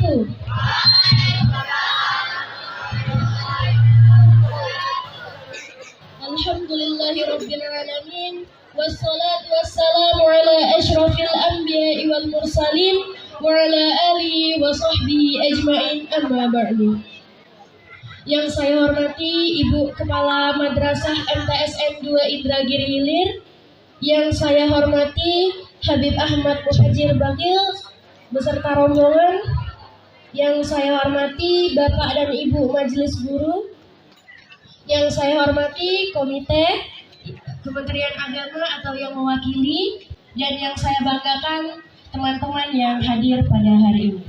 wabarakatuh. Alhamdulillahirabbil alamin wassalatu wassalamu ala asyrafil anbiya'i wal mursalin wa ala alihi wa sahbihi ajmain, amma ba'du. Yang saya hormati Ibu Kepala Madrasah MTSN 2 Indragiri Hilir, yang saya hormati Habib Ahmad Muhajir Bakil beserta rombongan, yang saya hormati Bapak dan Ibu Majelis Guru, yang saya hormati Komite Kementerian Agama atau yang mewakili, dan yang saya banggakan teman-teman yang hadir pada hari ini.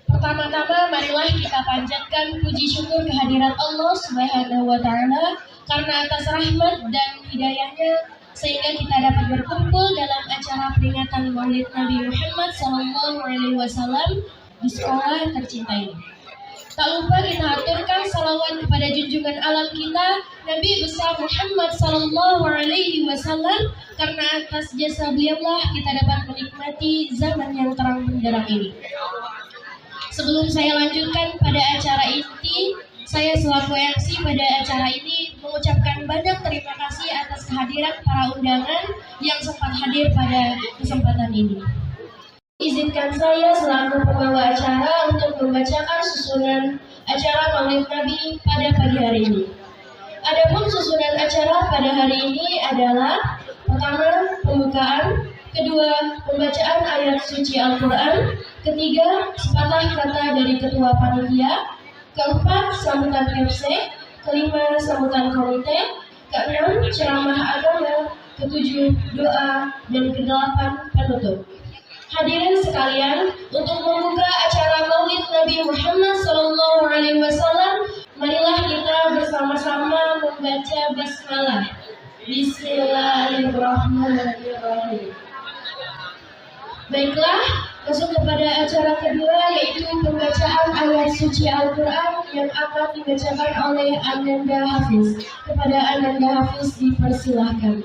Pertama-tama marilah kita panjatkan puji syukur kehadirat Allah Subhanahu wa Ta'ala karena atas rahmat dan hidayahnya sehingga kita dapat berkumpul dalam acara peringatan Maulid Nabi Muhammad SAW di sekolah tercinta ini. Tak lupa kita aturkan salawat kepada junjungan alam kita Nabi besar Muhammad SAW, karena atas jasa beliaulah kita dapat menikmati zaman yang terang benderang ini. Sebelum saya lanjutkan pada acara inti, saya selaku MC pada acara ini mengucapkan banyak terima kasih atas kehadiran para undangan yang sempat hadir pada kesempatan ini. Izinkan saya selaku pembawa acara untuk membacakan susunan acara Maulid Nabi pada pagi hari ini. Adapun susunan acara pada hari ini adalah: pertama, pembukaan; kedua, pembacaan ayat suci Al-Quran; ketiga, sepatah kata dari ketua panitia; keempat, sambutan MC; kelima, sambutan komite; keenam, ceramah agama; ketujuh, doa; dan kedelapan, penutup. Hadirin sekalian, untuk membuka acara Maulid Nabi Muhammad SAW, marilah kita bersama-sama membaca basmalah. Bismillahirrahmanirrahim. Baiklah, masuk kepada acara kedua, yaitu pembacaan ayat suci Al-Quran yang akan dibacakan oleh Ananda Hafiz. Kepada Ananda Hafiz dipersilahkan.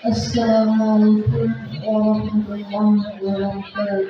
Assalamualaikum warahmatullahi wabarakatuh.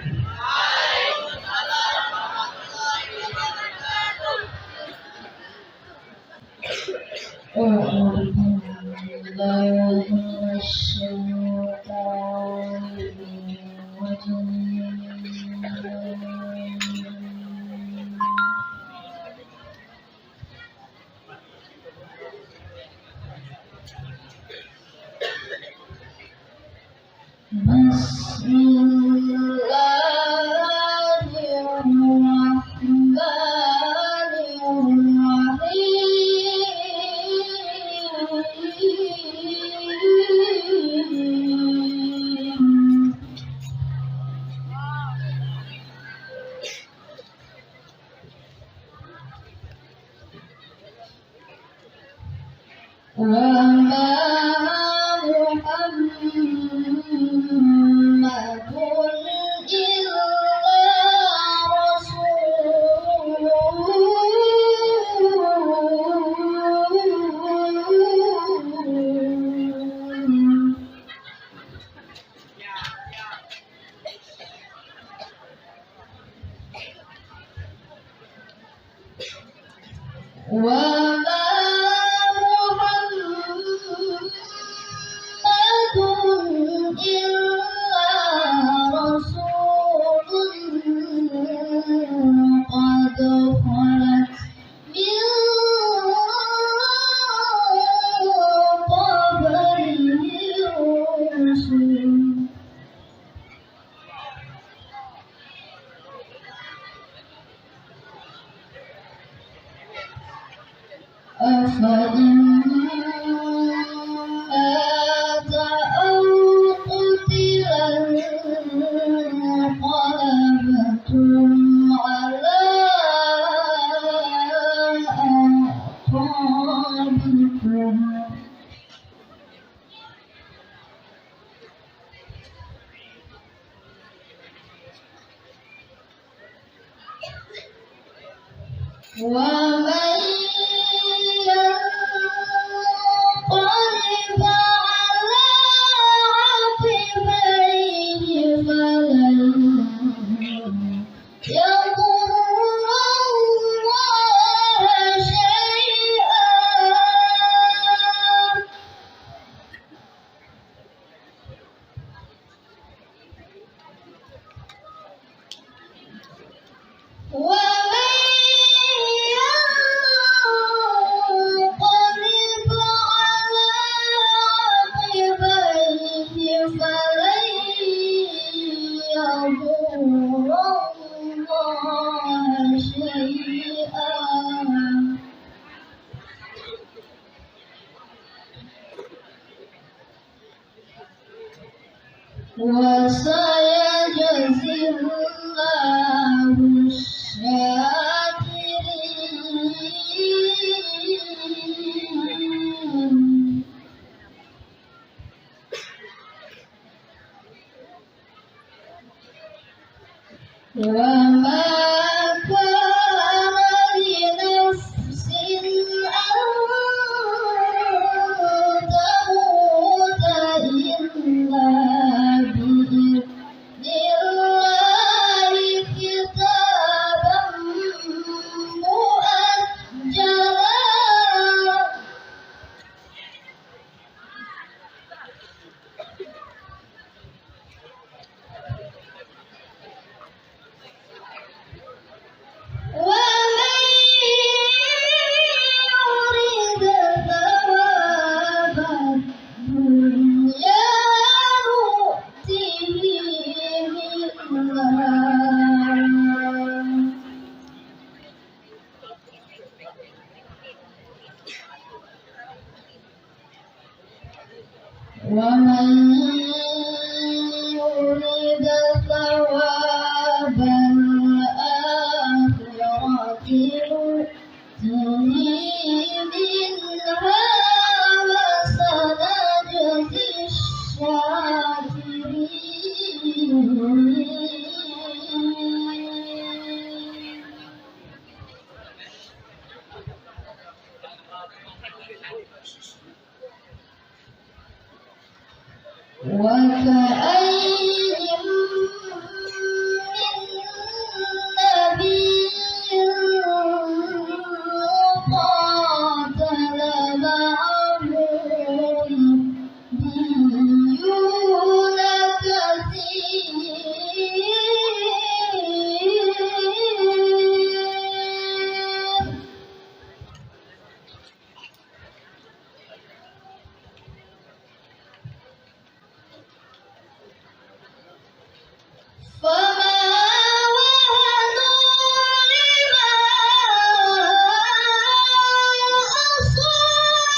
ومن ينقلب على عقبيه فلن يضر الله شيئا ومن ينقلب على عقبيه فلن يضر الله شيئا وسيجزي الله الشاكرين وما كان لنفس أن تموت إلا بإذن الله كتابا مؤجلا ومن يرد ثواب الدنيا نؤته منها ومن يرد ثواب الآخرة نؤته منها وسنجزي الشاكرين وكأين من نبي قاتل معه ربيون كثير فما وهنوا لما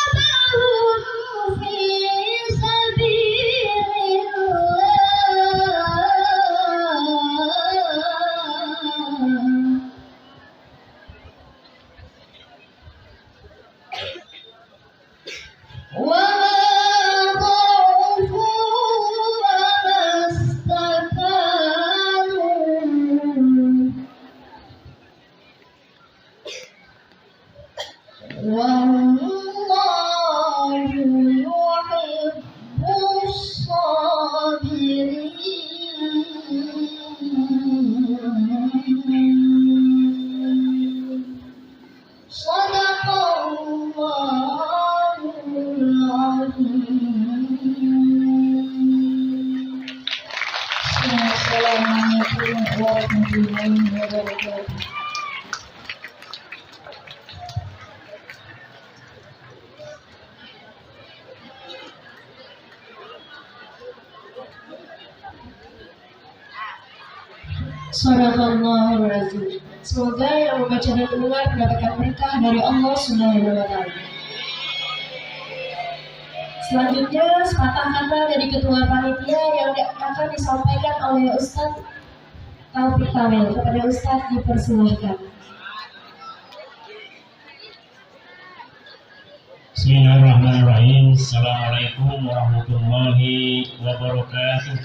أصابهم في سبيل الله وما ضعفوا وما استكانوا والله يحب الصابرين صدق الله العظيم. Assalamualaikum warahmatullahi wabarakatuh. Sadaqallahul azim. Semoga yang membaca dan mendengar mendapatkan berkah dari Allah Subhanahu wa taala. Selanjutnya sepatah kata dari ketua panitia yang akan disampaikan oleh Ustadz Taufik Tawil. Kepada Ustadz dipersilahkan. Bismillahirrahmanirrahim. Assalamualaikum warahmatullahi wabarakatuh.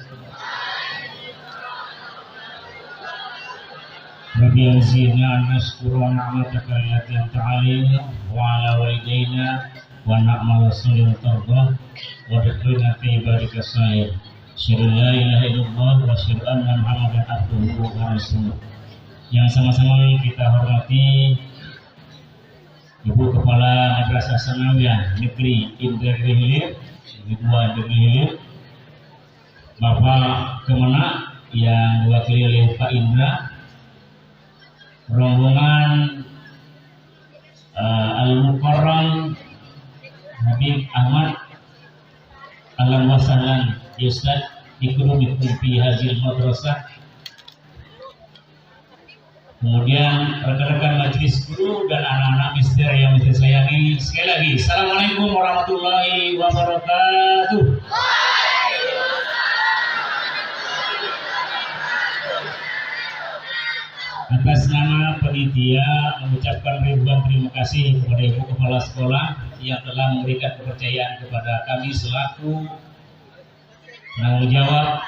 Rabbi awzi'na an nashkura ni'mataka allati an'amta 'alaina wa 'ala walidayna wa na'mal salihan tardah wa adkhilna fi ibadika sa'ir. Asyhadu an la ilaha illallah wa asyhadu anna Muhammadan abduhu wa rasuluh. Yang sama-sama kita hormati Ibu Kepala Madrasah Sanawiyah Negeri Indragiri Hilir, Ibu Indragiri Hilir, Bapak Kemenak yang diwakili oleh Pak Indra, rombongan Al-Mukarram Habib Ahmad, ahlan wa sahlan ya Ustaz, ikrumikum fi hazil madrasah. Kemudian rekan-rekan majelis guru dan anak-anak mister yang saya sayangi, sekali lagi Assalamualaikum warahmatullahi wabarakatuh. Atas nama panitia mengucapkan ribuan terima kasih kepada Ibu Kepala Sekolah yang telah memberikan kepercayaan kepada kami selaku penanggung jawab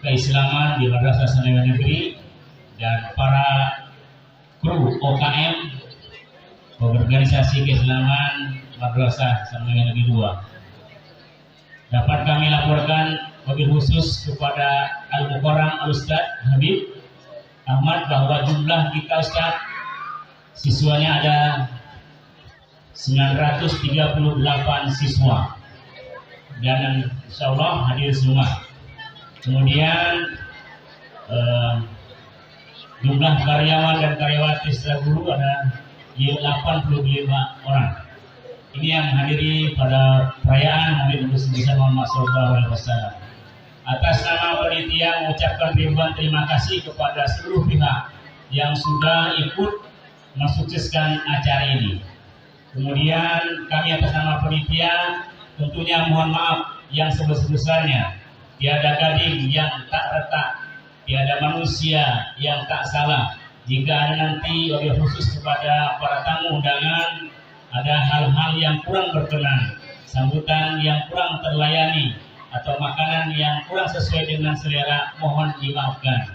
keislaman di Madrasah Sanawiyah Negeri dan para kru OKM organisasi keislaman Madrasah Sanawiyah Negeri 2. Dapat kami laporkan wabil khusus kepada Al-Mukarram Al-Ustaz Habib Ahmad bahwa jumlah kita Ustaz siswanya ada 938 siswa dan insya Allah hadir semua. Kemudian jumlah karyawan dan karyawati setelah guru ada 85 orang. Ini yang menghadiri pada perayaan Maulid Nabi Muhammad SAW. Atas nama panitia mengucapkan ribuan terima kasih kepada seluruh pihak yang sudah ikut mensukseskan acara ini. Kemudian kami atas nama panitia tentunya mohon maaf yang sebesar-besarnya. Tiada gading yang tak retak, tiada manusia yang tak salah. Jika ada nanti wabil khusus kepada para tamu undangan ada hal-hal yang kurang berkenan, sambutan yang kurang terlayani, atau makanan yang kurang sesuai dengan selera, mohon dimaafkan.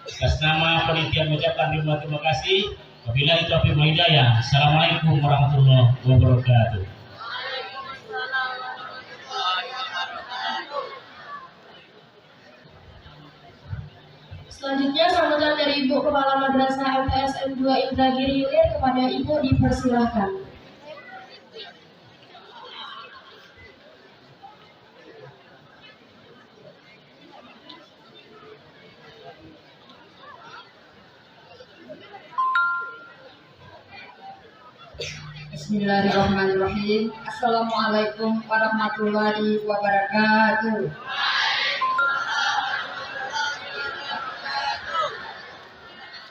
Atas nama panitia mengucapkan terima kasih. Wabillahi taufiq wal hidayah. Assalamualaikum warahmatullahi wabarakatuh. Selanjutnya sambutan dari Ibu Kepala Madrasah MTSN 2 Indragiri Hilir, kepada Ibu dipersilahkan. Bismillahirrahmanirrahim. Assalamualaikum warahmatullahi wabarakatuh.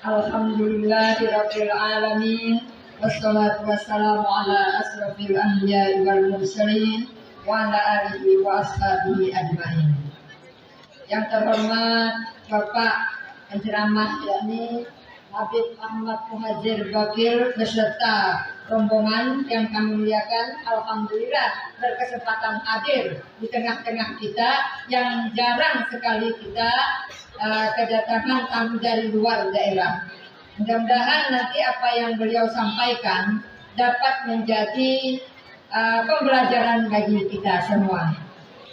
Alhamdulillahirabbil alamin. Wassalatu wassalamu ala asrofil anbiya'i wal mursalin wa ala alihi wa ashabihi ajmain. Yang terhormat Bapak penceramah yakni Habib Ahmad Muhajir Bakir beserta rombongan yang kami muliakan, alhamdulillah berkesempatan hadir di tengah-tengah kita yang jarang sekali kita kedatangan tamu dari luar daerah. Mudah-mudahan nanti apa yang beliau sampaikan dapat menjadi pembelajaran bagi kita semua.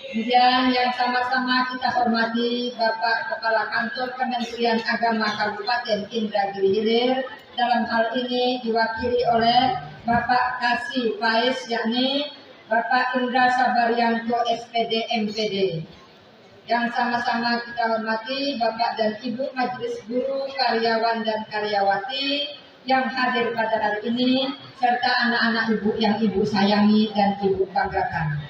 Kemudian yang sama-sama kita hormati Bapak Kepala Kantor Kementerian Agama Kabupaten Indragiri Hilir, dalam hal ini diwakili oleh Bapak Kasih Faiz yakni Bapak Indra Sabaryanto SPD MPD. Yang sama-sama kita hormati Bapak dan Ibu Majelis Guru, karyawan dan karyawati yang hadir pada hari ini, serta anak-anak ibu yang ibu sayangi dan ibu banggakan.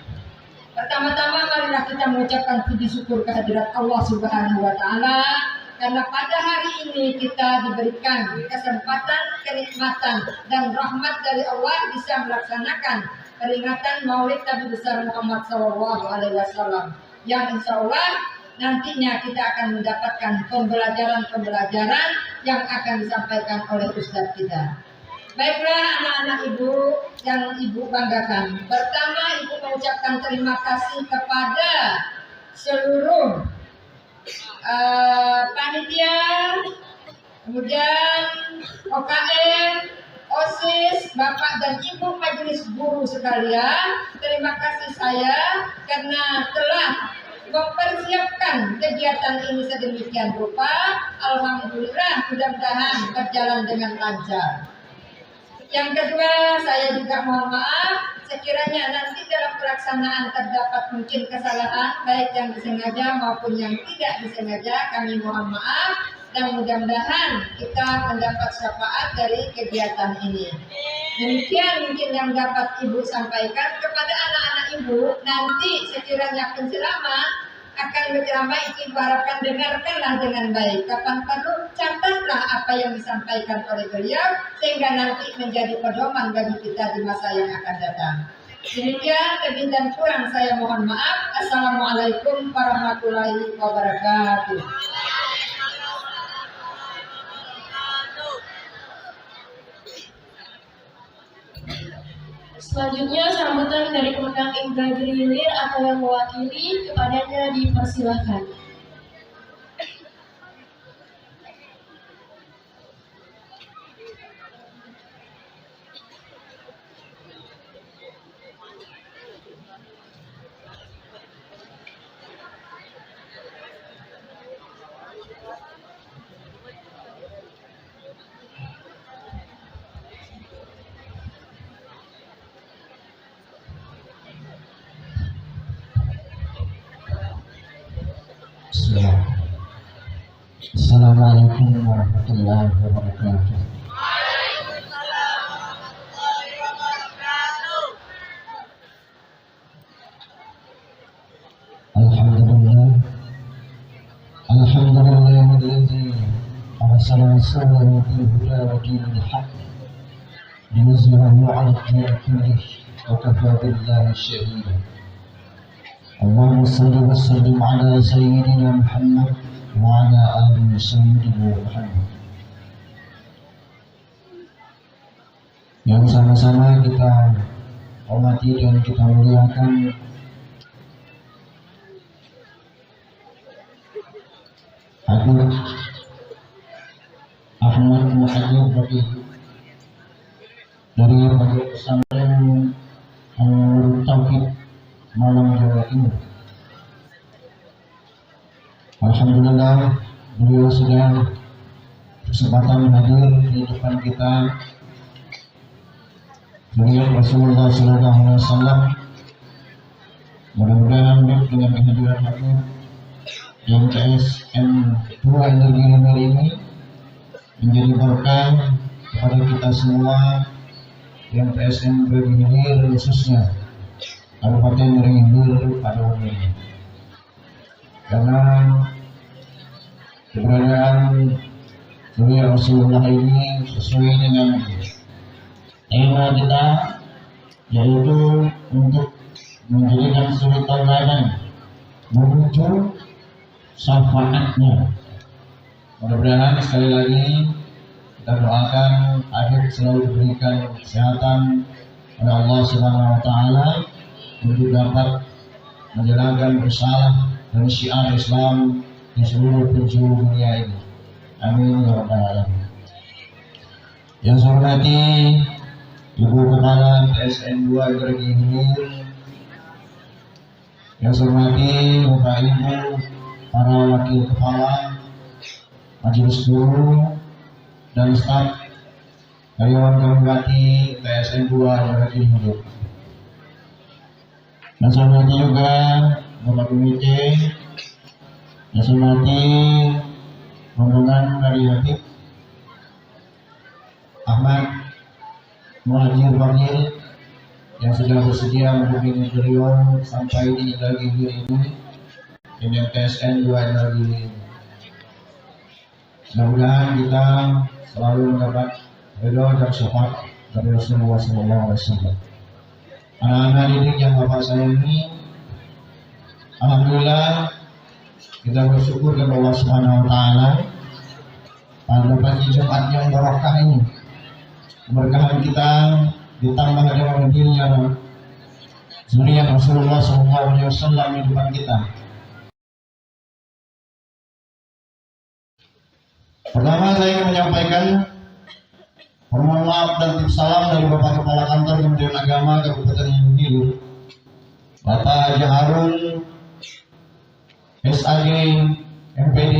Pertama-tama marilah kita mengucapkan puji syukur kehadirat Allah Subhanahu wa Ta'ala, karena pada hari ini kita diberikan kesempatan, kenikmatan dan rahmat dari Allah bisa melaksanakan peringatan Maulid Nabi besar Muhammad SAW, yang insya Allah nantinya kita akan mendapatkan pembelajaran-pembelajaran yang akan disampaikan oleh Ustadz kita. Baiklah anak-anak ibu yang ibu banggakan. Pertama, ibu mengucapkan terima kasih kepada seluruh panitia, kemudian OKM, OSIS, Bapak dan Ibu Majelis Guru sekalian, terima kasih saya karena telah mempersiapkan kegiatan ini sedemikian rupa. Alhamdulillah, mudah-mudahan berjalan dengan lancar. Yang kedua, saya juga mohon maaf sekiranya nanti dalam pelaksanaan terdapat mungkin kesalahan baik yang disengaja maupun yang tidak disengaja, kami mohon maaf dan mudah-mudahan kita mendapat syafaat dari kegiatan ini. Demikian mungkin yang dapat Ibu sampaikan kepada anak-anak Ibu. Nanti sekiranya penceramah akan berceramah, Ibu harapkan dengarkanlah dengan baik. Kapan perlu catatlah apa yang disampaikan oleh beliau sehingga nanti menjadi pedoman bagi kita di masa yang akan datang. Demikian, lebih dan kurang saya mohon maaf. Assalamualaikum warahmatullahi wabarakatuh. Selanjutnya sambutan dari Kemenang Indra Hilir atau yang mewakili, kepadanya dipersilahkan. Assalamualaikum warahmatullahi wabarakatuh. Alhamdulillah, alhamdulillahilladzi arsala rasulahu bil huda wa dinil haqq liyuzhirahu 'ala ad-dini kullihi wa kafaa billahi shahida. Allahumma shalli wa sallim 'ala sayyidina Muhammad wa ala alihi sayyidina Muhammad. Yang sama-sama kita hormati dan kita muliakan Habib Ahmad Muhammad Bakri dari Pondok Pesantren Nurul Tauhid Malang, Jawa Timur. Alhamdulillah, beliau sudah kesempatan hadir di depan kita. Beliau Rasulullah SAW. Mudah-mudahan dengan kehadiran Habib MTSN 2 Energi Hilir ini menjadi berkah kepada kita semua yang MTSN 2 Energi Hilir, khususnya Kabupaten Ring Hilir pada umumnya. Karena keberadaan beliau Rasulullah ini sesuai dengan tema kita, yaitu untuk menjadikan suri tauladan menuju syafaatnya. Mudah-mudahan sekali lagi kita doakan akhir selalu diberikan kesehatan oleh Allah Subhanahu wa Ta'ala untuk dapat menjalankan risalah dan syiar Islam di seluruh penjuru dunia ini. Amin ya rabbal alamin. Yang saya hormati Ibu Kepala MTSN 2 Energi Hilir, yang saya hormati Bapak Ibu para wakil kepala majelis guru dan staf karyawan Kabupaten MTSN 2 Energi Hilir. Dan saya hormati juga Bapak Komite, yang saya hormati rombongan dari Habib Ahmad Muhajir Bakri yang sudah bersedia menghubungi beliau sampai di Energi Hilir ini dengan MTSN 2 Energi Hilir. Mudah-mudahan kita selalu mendapat ridho dan syafaat dari Rasulullah SAW. Anak-anak didik yang Bapak sayangi, alhamdulillah kita bersyukur kepada Allah Subhanahu wa Ta'ala pada pagi Jumat yang barokah ini. Keberkahan kita ditambah dengan hadirnya zuriat Rasulullah SAW di depan kita. Pertama saya ingin menyampaikan permohonan maaf dan tip salam dari Bapak Kepala Kantor Kementerian Agama Kabupaten Gunung, Bapak Haji Harun, SAG, MPD,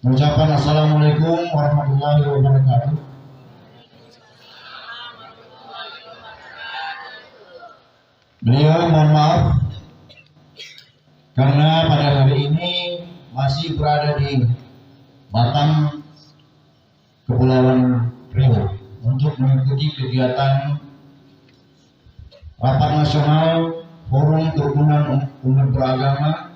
mengucapkan Assalamualaikum warahmatullahi wabarakatuh. Beliau mohon maaf karena pada hari ini masih berada di Batam, Kepulauan Riau untuk mengikuti kegiatan Rapat Nasional Forum Kerukunan Umat Beragama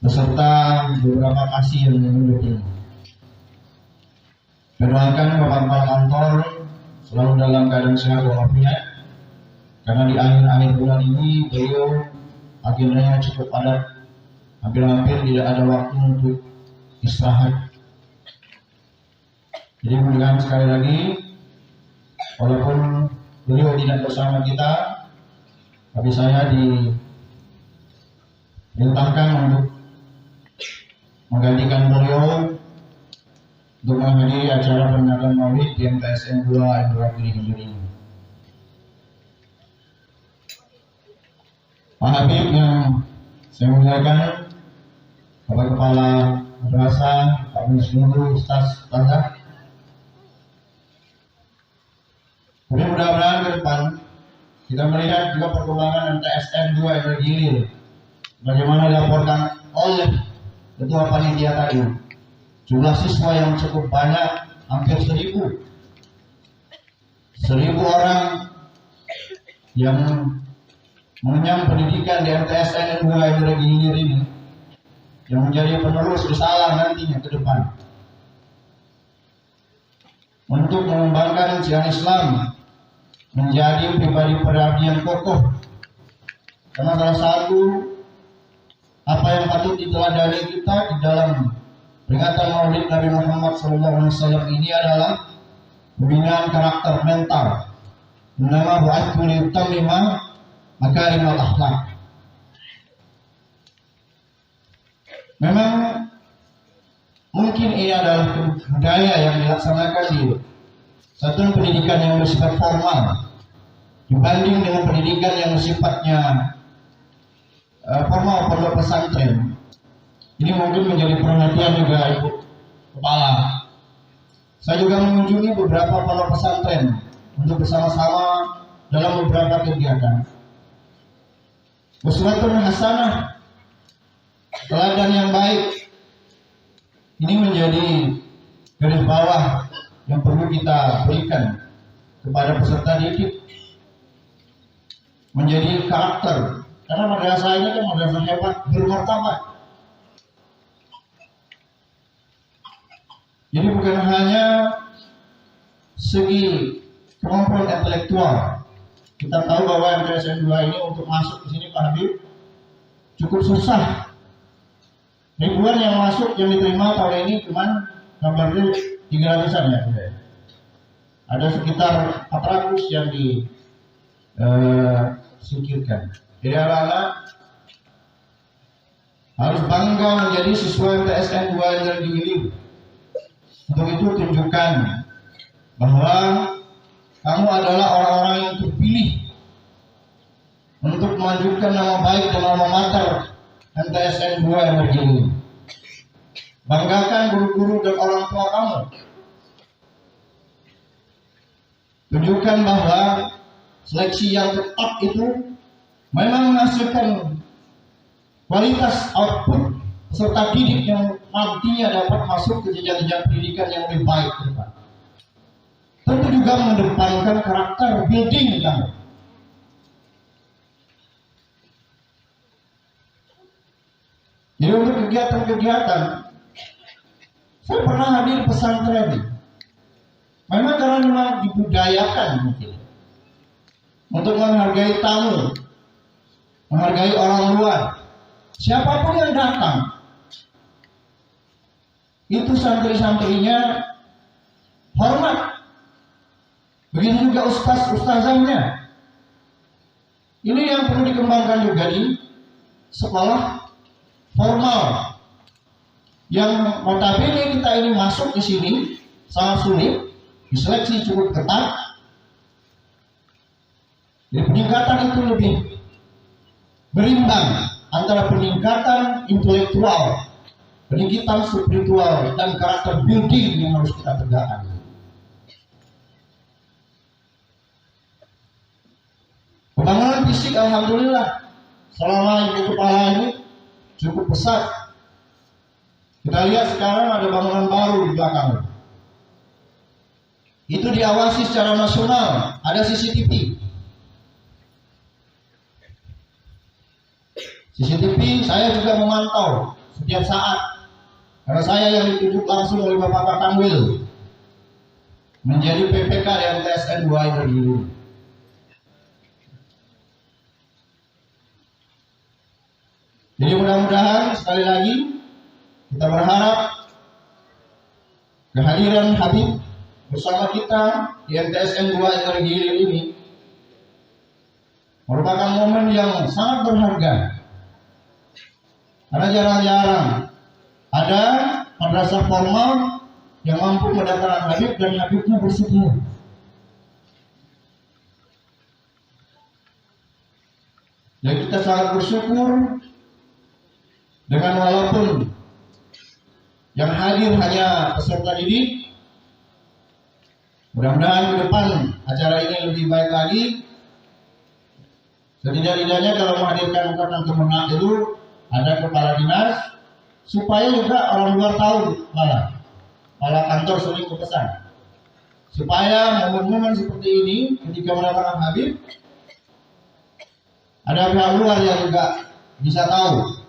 beserta beberapa kasih yang mendukung. Doakan Bapak Kepala Kantor selalu dalam keadaan sehat walafiat, karena di akhir-akhir bulan ini beliau agendanya cukup padat, hampir-hampir tidak ada waktu untuk istirahat. Jadi mudah-mudahan sekali lagi, walaupun beliau tidak bersama kita, tapi saya diperintahkan untuk menggantikan beliau untuk menghadiri acara peringatan Maulid di MTSN 2 Indra Giri. Pak Habib yang saya muliakan, Bapak Kepala Madrasah, Pak Muslimu, Ustaz, Ustazah. Kemudian mudah-mudahan ke depan kita melihat juga perkembangan MTSN 2 Indra Giri, bagaimana dilaporkan oleh Ketua Panitia tadi, jumlah siswa yang cukup banyak, hampir 1.000 orang yang mengenyam pendidikan di MTSN 2 Indra Giri ini, yang menjadi penerus risalah nantinya ke depan untuk mengembangkan ajaran Islam menjadi pribadi-pribadi yang kokoh. Karena salah satu apa yang patut diteladani kita di dalam peringatan Maulid Nabi Muhammad SAW ini adalah pembinaan karakter mental. Nama bu'atku liutamima makarimal akhlak. Memang mungkin ini adalah budaya yang dilaksanakan di satuan pendidikan yang bersifat formal dibanding dengan pendidikan yang sifatnya formal pondok pesantren. Ini mungkin menjadi perhatian juga Ibu Kepala. Saya juga mengunjungi beberapa pondok pesantren untuk bersama-sama dalam beberapa kegiatan. Uswatun hasanah, teladan yang baik, ini menjadi garis bawah yang perlu kita berikan kepada peserta didik, menjadi karakter. Karena madrasah ini kan madrasah hebat, bermartabat. Jadi bukan hanya segi kemampuan intelektual. Kita tahu bahwa MTSN 2 ini untuk masuk ke sini Pak Habib cukup susah. Ribuan yang masuk, yang diterima tahun ini cuman gambarnya 300-an ya. Ada sekitar 400 yang disingkirkan. Jadi anak-anak harus bangga menjadi siswa MTSN 2 Indra Giri. Untuk itu tunjukkan bahwa kamu adalah orang-orang yang terpilih untuk memajukan nama baik dan nama mater MTSN 2 Indra Giri. Banggakan guru-guru dan orang tua kamu. Tunjukkan bahwa seleksi yang tepat itu memang menghasilkan kualitas output peserta didik yang nantinya dapat masuk ke jenjang-jenjang pendidikan yang lebih baik ke depan. Tentu juga mengedepankan karakter building kamu. Jadi untuk kegiatan-kegiatan, saya pernah hadir pesantren. Memang karena memang dibudayakan mungkin untuk menghargai tamu, menghargai orang luar, siapapun yang datang. Itu santri-santrinya hormat. Begitu juga ustaz-ustazahnya. Ini yang perlu dikembangkan juga di sekolah formal. yang notabene kita ini masuk di sini sangat sulit, diseleksi cukup ketat. Jadi peningkatan itu lebih berimbang antara peningkatan intelektual, peningkatan spiritual, dan karakter building yang harus kita tegakkan. Pembangunan fisik alhamdulillah selama ibu kepala ini cukup besar. Kita lihat sekarang ada bangunan baru di belakang. Itu diawasi secara nasional, ada CCTV. CCTV saya juga memantau setiap saat, karena saya yang ditunjuk langsung oleh Bapak Kanwil menjadi PPK di MTSN 2 Energi. Jadi mudah-mudahan sekali lagi kita berharap kehadiran Habib bersama kita di MTSN 2 Energi ini merupakan momen yang sangat berharga. Karena jarang-jarang ada madrasah formal yang mampu mendatangkan Habib dan Habibnya bersedia. Dan kita sangat bersyukur dengan walaupun yang hadir hanya peserta didik, mudah-mudahan ke depan acara ini lebih baik lagi. Setidak-tidaknya kalau menghadirkan ukatan kemenang itu ada kepala dinas, supaya juga orang luar tahu, malah kantor sering berpesan supaya momen-momen seperti ini ketika mendatangkan Habib ada pihak luar yang juga bisa tahu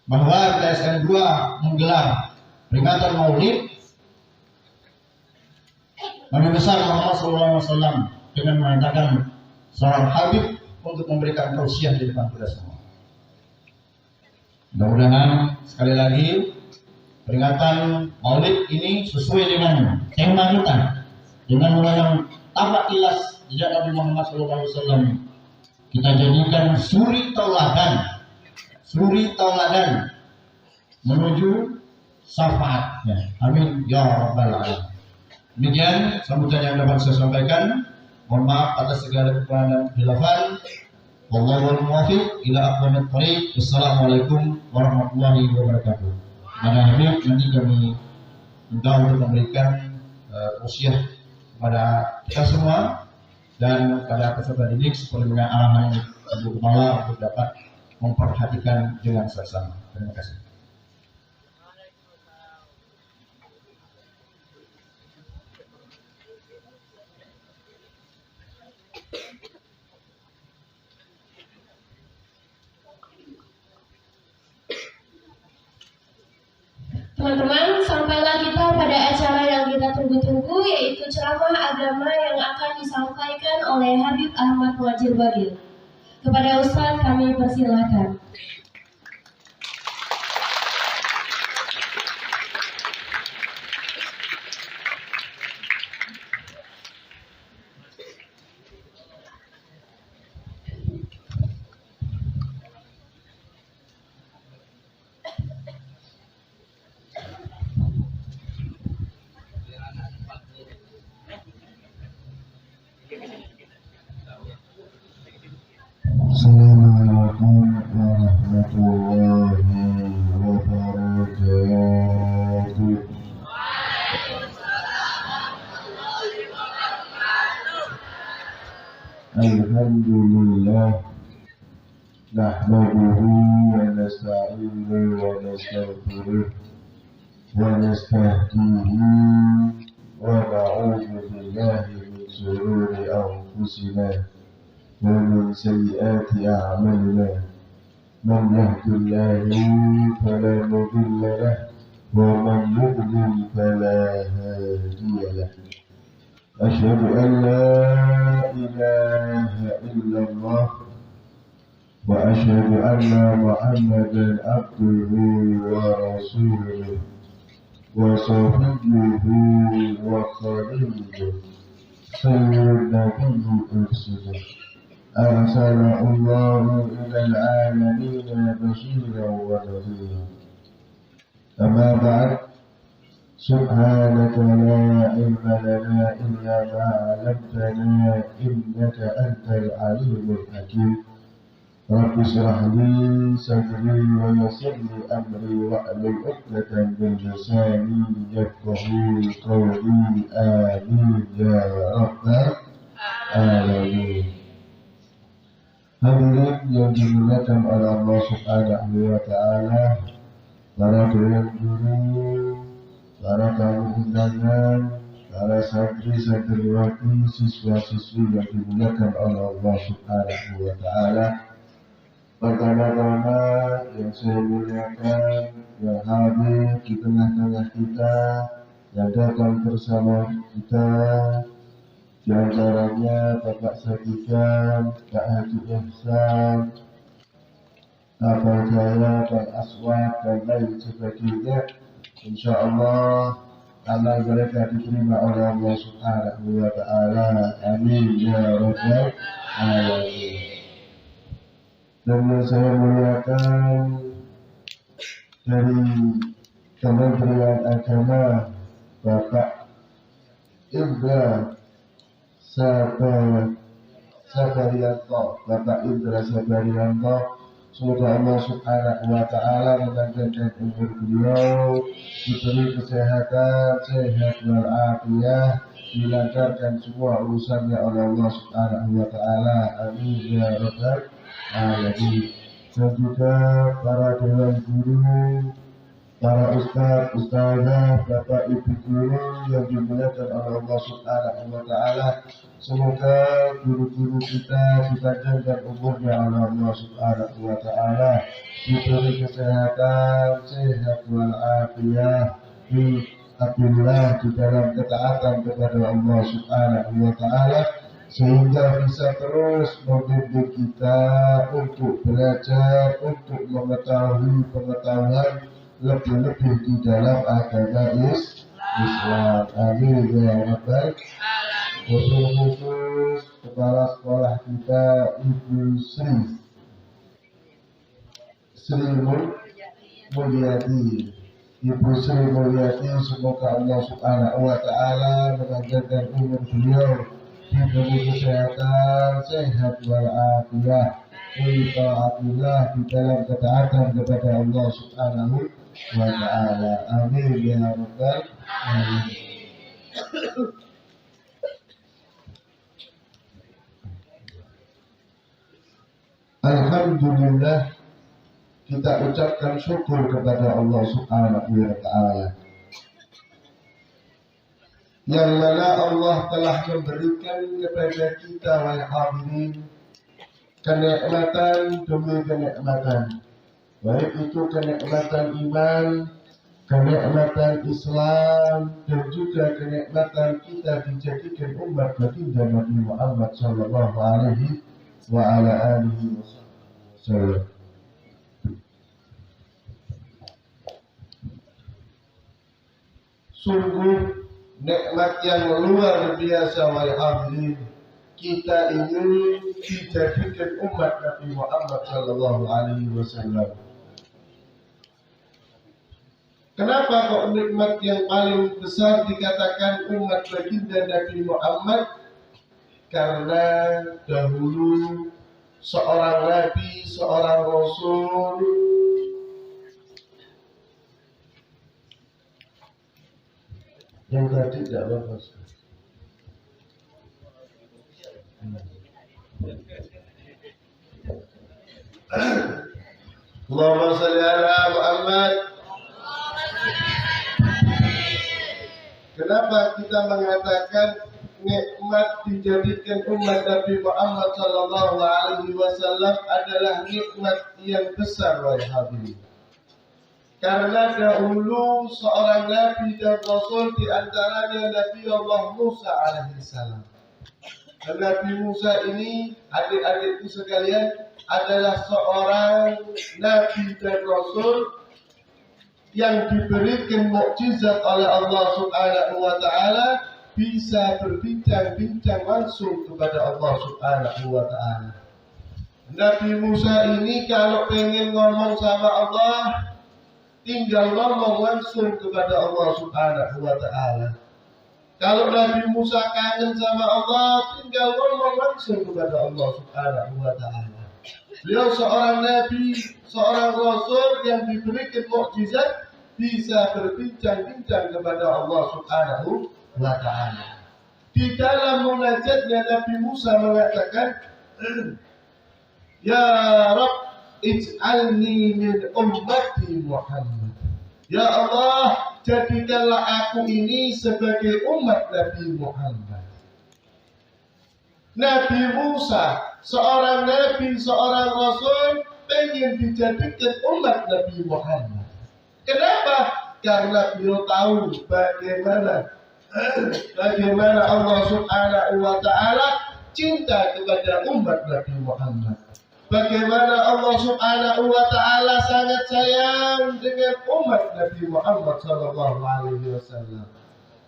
bahwa MTSN 2 menggelar peringatan Maulid Nabi besar Muhammad SAW dengan menandakan seorang Habib untuk memberikan tausiah di depan kita semua. Mudah-mudahan sekali lagi peringatan Maulid ini sesuai dengan tema kita, dengan yang tabak ilas sejak Nabi Muhammad SAW. Kita jadikan suri tauladan menuju syafaatnya. Amin ya rabbal alamin. Demikian sambutan yang dapat saya sampaikan. Mohon maaf atas segala kekurangan dan khilafan. Wallahul muwaffiq ila aqwamit thoriq. Wassalamualaikum warahmatullahi wabarakatuh. Pada Habib nanti kami minta untuk memberikan usiah kepada kita semua dan pada peserta didik seperti dengan arahan Ibu Kepala untuk dapat memperhatikan dengan seksama. Terima kasih. Teman-teman, sampailah kita pada acara yang kita tunggu-tunggu, yaitu ceramah agama yang akan disampaikan oleh Habib Ahmad Muhajir Bagil. Kepada Ustaz kami persilakan. Assalamualaikum warahmatullahi wabarakatuh. Alhamdulillah, nahmaduhu wa nasta'inuhu wa nastaghfiruh wa nastahdihi wa na'udzu billahi min shururi anfusina ومن سيئات أعمالنا من يهد الله فلا مضل له ومن يضلل فلا هادي له أشهد أن لا إله إلا الله وأشهد أن محمدا عبده ورسوله وصفيه وخليله خير النبي أرسله أرسله الله إلى العالمين بشيرا ونذيرا أما بعد سبحانك لا علم لنا إلا ما علمتنا إنك أنت العليم الحكيم رب اشرح لي صدري ويسر لي أمري واحلل عقدة من لساني يفقهوا قولي آمين يا رب العالمين. Hadirin yang dimuliakan oleh Allah Subhanahu wa Ta'ala, para doyan guru, para tamu undangan, para santri-santriwati, siswa-siswi yang dimuliakan oleh Allah Subhanahu wa Ta'ala. Pertama-tama yang saya muliakan, yang hadir di tengah-tengah kita, yang datang bersama kita, di antaranya Bapak Sadikan, Pak Haji Ihsan, Abang Jaya, Pak Aswad, dan lain sebagainya. InsyaAllah amal mereka diterima oleh Allah Subhanahu wa Ta'ala. Amin ya Rabbal Alamin. Dan yang saya muliakan dari Kementerian Agama, Bapak Indra Sabarianto, Bapak Indra Sabarianto, semoga Allah Subhanahu wa Ta'ala memanjangkan umur beliau, diberi kesehatan, sehat walafiat, dilancarkan semua urusannya oleh Allah Subhanahu wa Ta'ala. Amin ya Rabbal Alamin. Dan juga para dewan guru, para ustaz, ustazah, bapak ibu guru yang dimuliakan oleh Allah Subhanahu wa Ta'ala, semoga guru-guru kita dipanjangkan umurnya oleh Allah Subhanahu wa Ta'ala, diberi kesehatan, sehat walafiat, alhamdulillah di dalam ketaatan kepada Allah Subhanahu wa Ta'ala, sehingga bisa terus membimbing kita untuk belajar, untuk mengetahui pengetahuan lebih-lebih di dalam agama Islam. Amin ya Rabbal Alamin. Khusus kepala sekolah kita Ibu Sri Mulyati. Ibu Sri Mulyati, semoga Allah Subhanahu wa Ta'ala memanjangkan umur beliau, diberi kesehatan, sehat walafiat, ta'atillah di dalam ketaatan kepada Allah Subhanahu wa Ta'ala. Amin ya Rabbal Alamin. Alhamdulillah, kita ucapkan syukur kepada Allah Subhanahu wa Ta'ala, yang mana Allah telah memberikan kepada kita wahai hadirin kenikmatan demi kenikmatan, baik itu kenikmatan iman, kenikmatan Islam, dan juga kenikmatan kita dijadikan umat baginda Nabi Muhammad sallallahu alaihi wa ala alihi wasallam. Sungguh nikmat yang luar biasa wahai hadirin, kita ini dijadikan umat Nabi Muhammad sallallahu alaihi wasallam. Kenapa kok nikmat yang paling besar dikatakan umat baginda Nabi Muhammad? Karena dahulu seorang nabi, seorang rasul yang tadi tidak bagus. Allahumma shalli ala Muhammad. Kenapa kita mengatakan nikmat dijadikan umat Nabi Muhammad sallallahu alaihi wasallam adalah nikmat yang besar wahai hadirin? Karena dahulu seorang nabi dan rasul, di antaranya Nabi Allah Musa alaihissalam. Dan Nabi Musa ini, adik-adikku sekalian, adalah seorang nabi dan rasul yang diberikan mukjizat oleh Allah Subhanahu wa Ta'ala, bisa berbincang-bincang langsung kepada Allah Subhanahu wa Ta'ala. Nabi Musa ini kalau pengen ngomong sama Allah, tinggal ngomong langsung kepada Allah Subhanahu wa Ta'ala. Kalau Nabi Musa kangen sama Allah, tinggal ngomong langsung kepada Allah Subhanahu wa Ta'ala. Beliau seorang nabi, seorang rasul yang diberikan mukjizat, bisa berbincang-bincang kepada Allah Subhanahu wa Ta'ala. Di dalam munajatnya Nabi Musa mengatakan, Ya Rabb, ij'alni min ummati Muhammad. Ya Allah, jadikanlah aku ini sebagai umat Nabi Muhammad. Nabi Musa, seorang nabi, seorang rasul, pengen dijadikan umat Nabi Muhammad. Kenapa? Karena beliau tahu bagaimana Allah Subhanahu wa Ta'ala cinta kepada umat Nabi Muhammad. Bagaimana Allah Subhanahu wa Ta'ala sangat sayang dengan umat Nabi Muhammad sallallahu alaihi wasallam.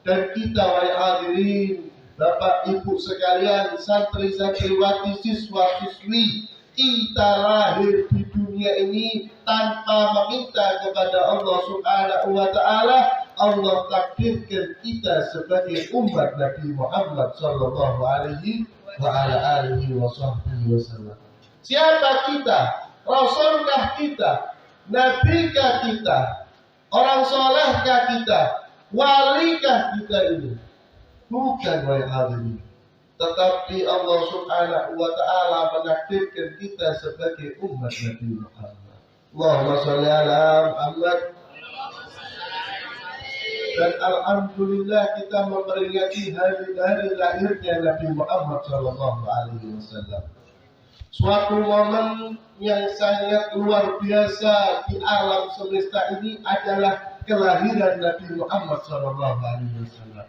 Dan kita wahai hadirin, Bapak Ibu sekalian, santri-santriwati, siswa-siswi, kita lahir di dunia ini tanpa meminta kepada Allah Subhanahu wa Ta'ala. Allah takdirkan kita sebagai umat Nabi Muhammad sallallahu alaihi wasallam. Siapa kita? Rasulkah kita? Nabikah kita? Orang solehkah kita? Walikah kita ini? Bukan, wahai hadirin. Tetapi Allah Subhanahu wa Ta'ala menakdirkan kita sebagai umat Nabi Muhammad. Allahumma sholli ala Muhammad. Dan alhamdulillah kita memperingati hari lahirnya Nabi Muhammad sallallahu alaihi wasallam. Suatu momen yang sangat luar biasa di alam semesta ini adalah kelahiran Nabi Muhammad sallallahu alaihi wasallam.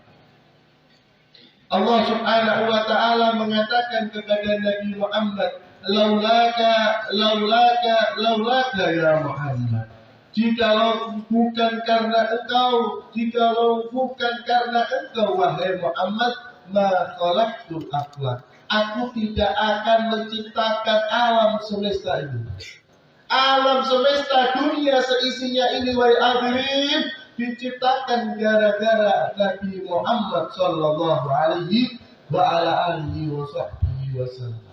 Allah Subhanahu wa Ta'ala mengatakan kepada Nabi Muhammad, laulaka ya Muhammad. Jikalau bukan karena engkau, wahai Muhammad, ma khalaqtul aflak. Aku tidak akan menciptakan alam semesta ini. Alam semesta dunia seisinya ini, wahai hadirin, diciptakan gara-gara Nabi Muhammad sallallahu alaihi wasallam.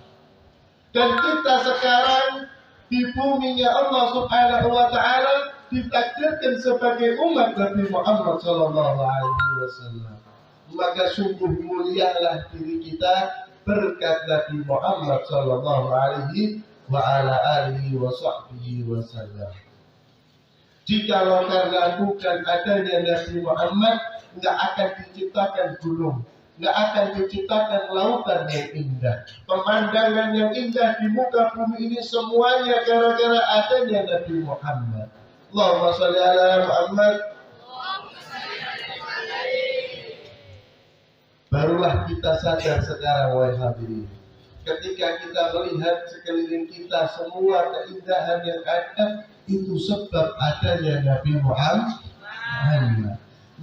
Dan kita sekarang di buminya Allah Subhanahu wa Ta'ala ditakdirkan sebagai umat Nabi Muhammad sallallahu alaihi wasallam. Maka sungguh mulialah diri kita berkat Nabi Muhammad sallallahu alaihi wasallam. Jikalau karena bukan adanya Nabi Muhammad, nggak akan diciptakan gunung, nggak akan diciptakan lautan yang indah, pemandangan yang indah di muka bumi ini semuanya gara-gara adanya Nabi Muhammad. Allahumma sholli ala Muhammad. Barulah kita sadar sekarang, wahai hadirin, ketika kita melihat sekeliling kita semua keindahan yang ada, itu sebab adanya Nabi Muhammad.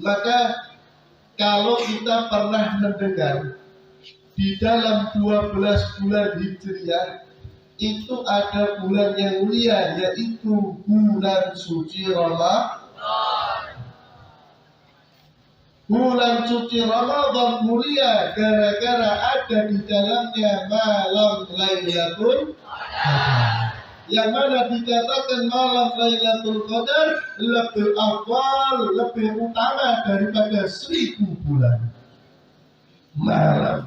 Maka kalau kita pernah mendengar di dalam 12 bulan Hijriah itu ada bulan yang mulia, yaitu bulan suci Ramadan. Bulan suci Ramadan mulia gara-gara ada di dalamnya malam Lailatul Qadar, yang mana dikatakan malam Lailatul Qadar lebih awal, lebih utama daripada 1000 bulan. Malam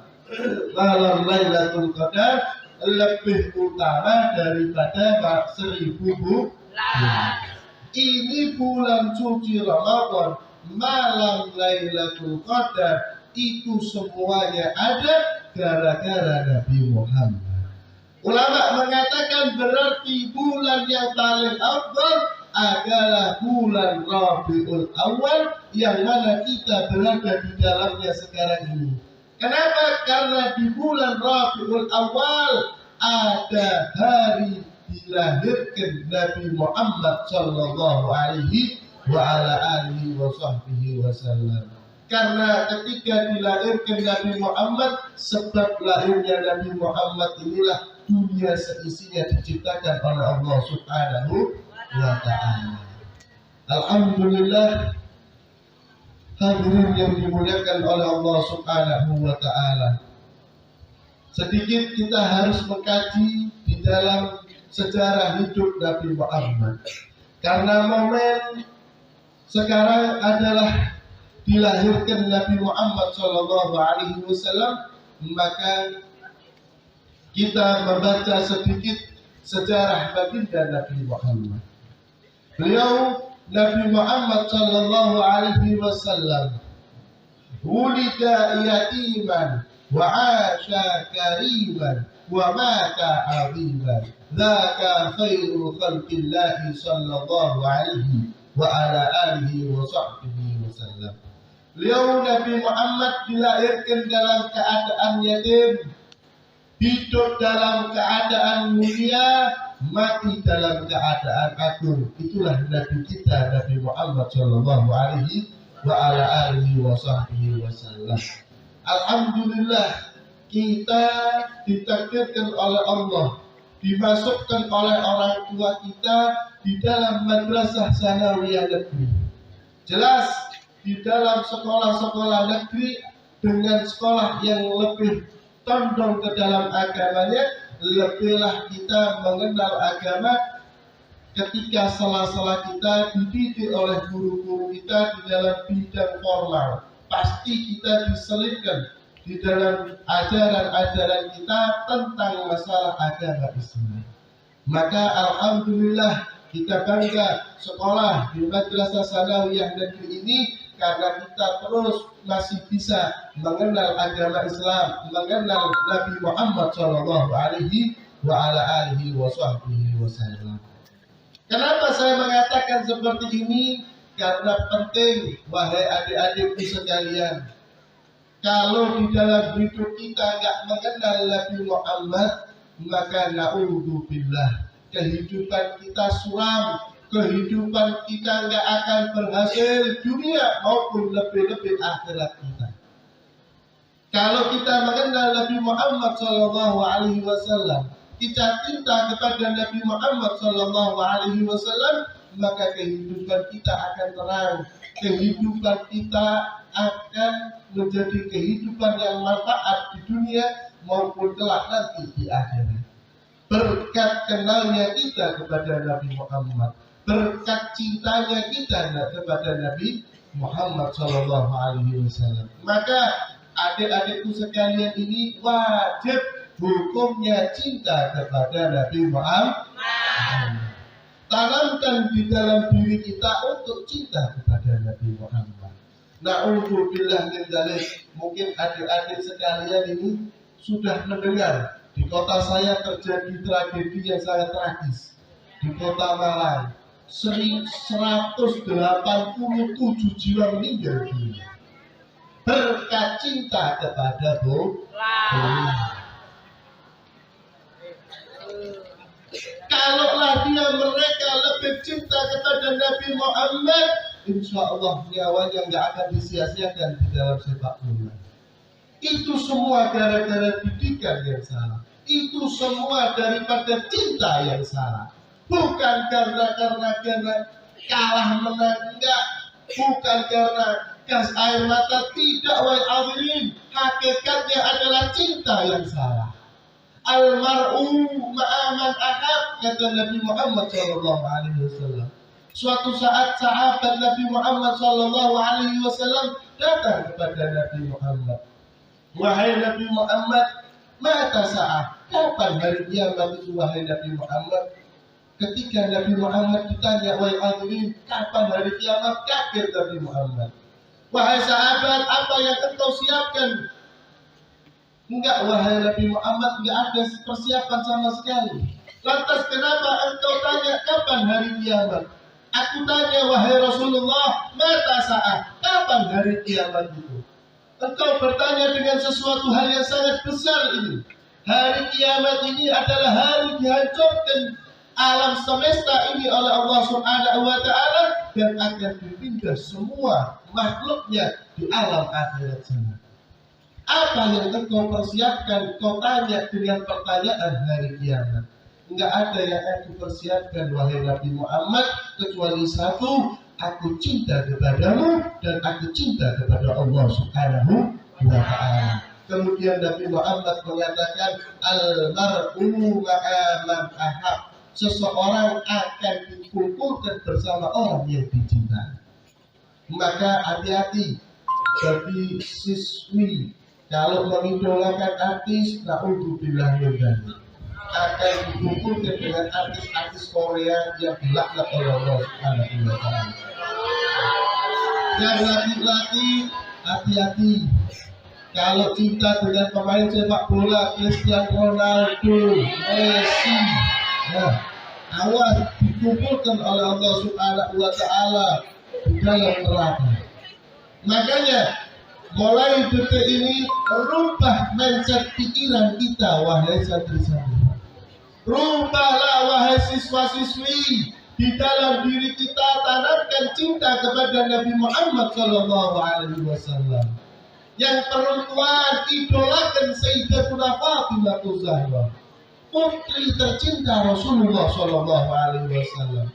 Lailatul Qadar lebih utama daripada 1000 bulan. Ini bulan suci Ramadan, malam Lailatul Qadar, itu semuanya ada gara-gara Nabi Muhammad. Ulama mengatakan berarti bulan yang paling afdal adalah bulan Rabiul Awal, yang mana kita berada di dalamnya sekarang ini. Kenapa? Karena di bulan Rabiul Awal ada hari dilahirkan Nabi Muhammad sallallahu alaihi wasallam. Karena ketika dilahirkan Nabi Muhammad, sebab lahirnya Nabi Muhammad inilah dunia seisinya diciptakan oleh Allah Subhanahu wa Ta'ala. Alhamdulillah, hadirin yang dimuliakan oleh Allah Subhanahu wa Ta'ala. Sedikit kita harus mengkaji di dalam sejarah hidup Nabi Muhammad, karena momen sekarang adalah dilahirkan Nabi Muhammad SAW, maka kita membaca sedikit sejarah baginda Nabi Muhammad. Beliau Nabi Muhammad SAW wulida yatiman wa asha kariman wa mata aziman. Dzaka khairu khalqillahi sallallahu alaihi wa ala alihi wa sahbihi wasallam. Beliau Nabi Muhammad dilahirkan dalam keadaan yatim, hidup dalam keadaan mulia, mati dalam keadaan agung. Itulah Nabi kita, Nabi Muhammad sallallahu alaihi wa ala alihi wa sahbihi wasallam. Alhamdulillah, kita ditakdirkan oleh Allah, dimasukkan oleh orang tua kita di dalam madrasah sanawiyah negeri. Jelas di dalam sekolah-sekolah negeri dengan sekolah yang lebih condong ke dalam agamanya, lebihlah kita mengenal agama ketika sela-sela kita dididik oleh guru-guru kita di dalam bidang formal. Pasti kita diselipkan di dalam ajaran-ajaran kita tentang masalah agama Islam. Maka alhamdulillah kita bangga sekolah di Madrasah Sanawiyah Negeri ini, karena kita terus masih bisa mengenal agama Islam, mengenal Nabi Muhammad sallallahu alaihi wa ala alihi wa sahbihi wasallam. Kenapa saya mengatakan seperti ini? Karena penting, wahai adik-adikku sekalian, kalau di dalam hidup kita nggak mengenal Nabi Muhammad, maka na'udzubillah, kehidupan kita suram, kehidupan kita nggak akan berhasil dunia maupun lebih-lebih akhirat kita. Kalau kita mengenal Nabi Muhammad sallallahu alaihi wasallam, kita cinta kepada Nabi Muhammad sallallahu alaihi wasallam, maka kehidupan kita akan terang, kehidupan kita akan menjadi kehidupan yang manfaat di dunia maupun kelak nanti di akhirat. Berkat kenalnya kita kepada Nabi Muhammad, berkat cintanya kita kepada Nabi Muhammad sallallahu alaihi wasallam, maka adik-adikku sekalian ini wajib hukumnya cinta kepada Nabi Muhammad. Tanamkan di dalam diri kita untuk cinta kepada Nabi Muhammad. Na'udzubillah min dzalik. Mungkin adik-adik sekalian ini sudah mendengar di kota saya terjadi tragedi yang sangat tragis. Di kota Malang, 187 jiwa meninggal dunia berkat cinta kepada bola. Kalaulah mereka lebih cinta kepada Nabi Muhammad, insya Allah nyawanya nggak akan disia-siakan di dalam sepak bola. Itu semua gara-gara didikan yang salah. Itu semua daripada cinta yang salah. Bukan karena kalah menang, enggak. Bukan karena gas air mata, tidak, wahai hadirin. Hakikatnya adalah cinta yang salah. Almar'u ma'aman ahab, kata Nabi Muhammad sallallahu alaihi wasallam. Suatu saat sahabat Nabi Muhammad sallallahu alaihi wasallam datang kepada Nabi Muhammad. Wahai Nabi Muhammad, mata sa'ah, kapan hari kiamat itu wahai Nabi Muhammad? Ketika Nabi Muhammad ditanya, wahai hadirin, kapan hari kiamat? Kaget Nabi Muhammad. Wahai sahabat, apa yang engkau siapkan? Enggak, wahai Nabi Muhammad, enggak ada persiapan sama sekali. Lantas kenapa engkau tanya kapan hari kiamat? Aku tanya, wahai Rasulullah, mata sa'ah, kapan hari kiamat itu? Engkau bertanya dengan sesuatu hal yang sangat besar ini. Hari kiamat ini adalah hari dihancurkan alam semesta ini oleh Allah Subhanahu wa Ta'ala dan akan dipindah semua makhluknya di alam akhirat sana. Apa yang engkau persiapkan? Kau tanya dengan pertanyaan hari kiamat. Enggak ada yang aku persiapkan wahai Nabi Muhammad kecuali satu, aku cinta kepadamu dan aku cinta kepada Allah Subhanahu wa Ta'ala. Kemudian Nabi Muhammad mengatakan al-mar'u ma'a man ahab. Seseorang akan dikumpulkan bersama orang yang dicintai. Maka hati-hati bagi siswi kalau mengidolakan artis, na'udzubillah min dzalik, akan dikumpulkan dengan artis-artis Korea yang dilaknat oleh Allah Subhanahu wa Ta'ala. Yang laki-laki hati-hati kalau cinta dengan pemain sepak bola Cristiano Ronaldo, Messi, awas dikumpulkan oleh Allah Subhanahu wa Ta'ala di dalam neraka. Makanya mulai detik ini rubah mindset pikiran kita, wahai santri-santri. Rubahlah wahai siswa-siswi, di dalam diri kita tanamkan cinta kepada Nabi Muhammad SAW. Yang perempuan idolakan Sayyidatuna Fatimah Zahra, putri tercinta Rasulullah SAW.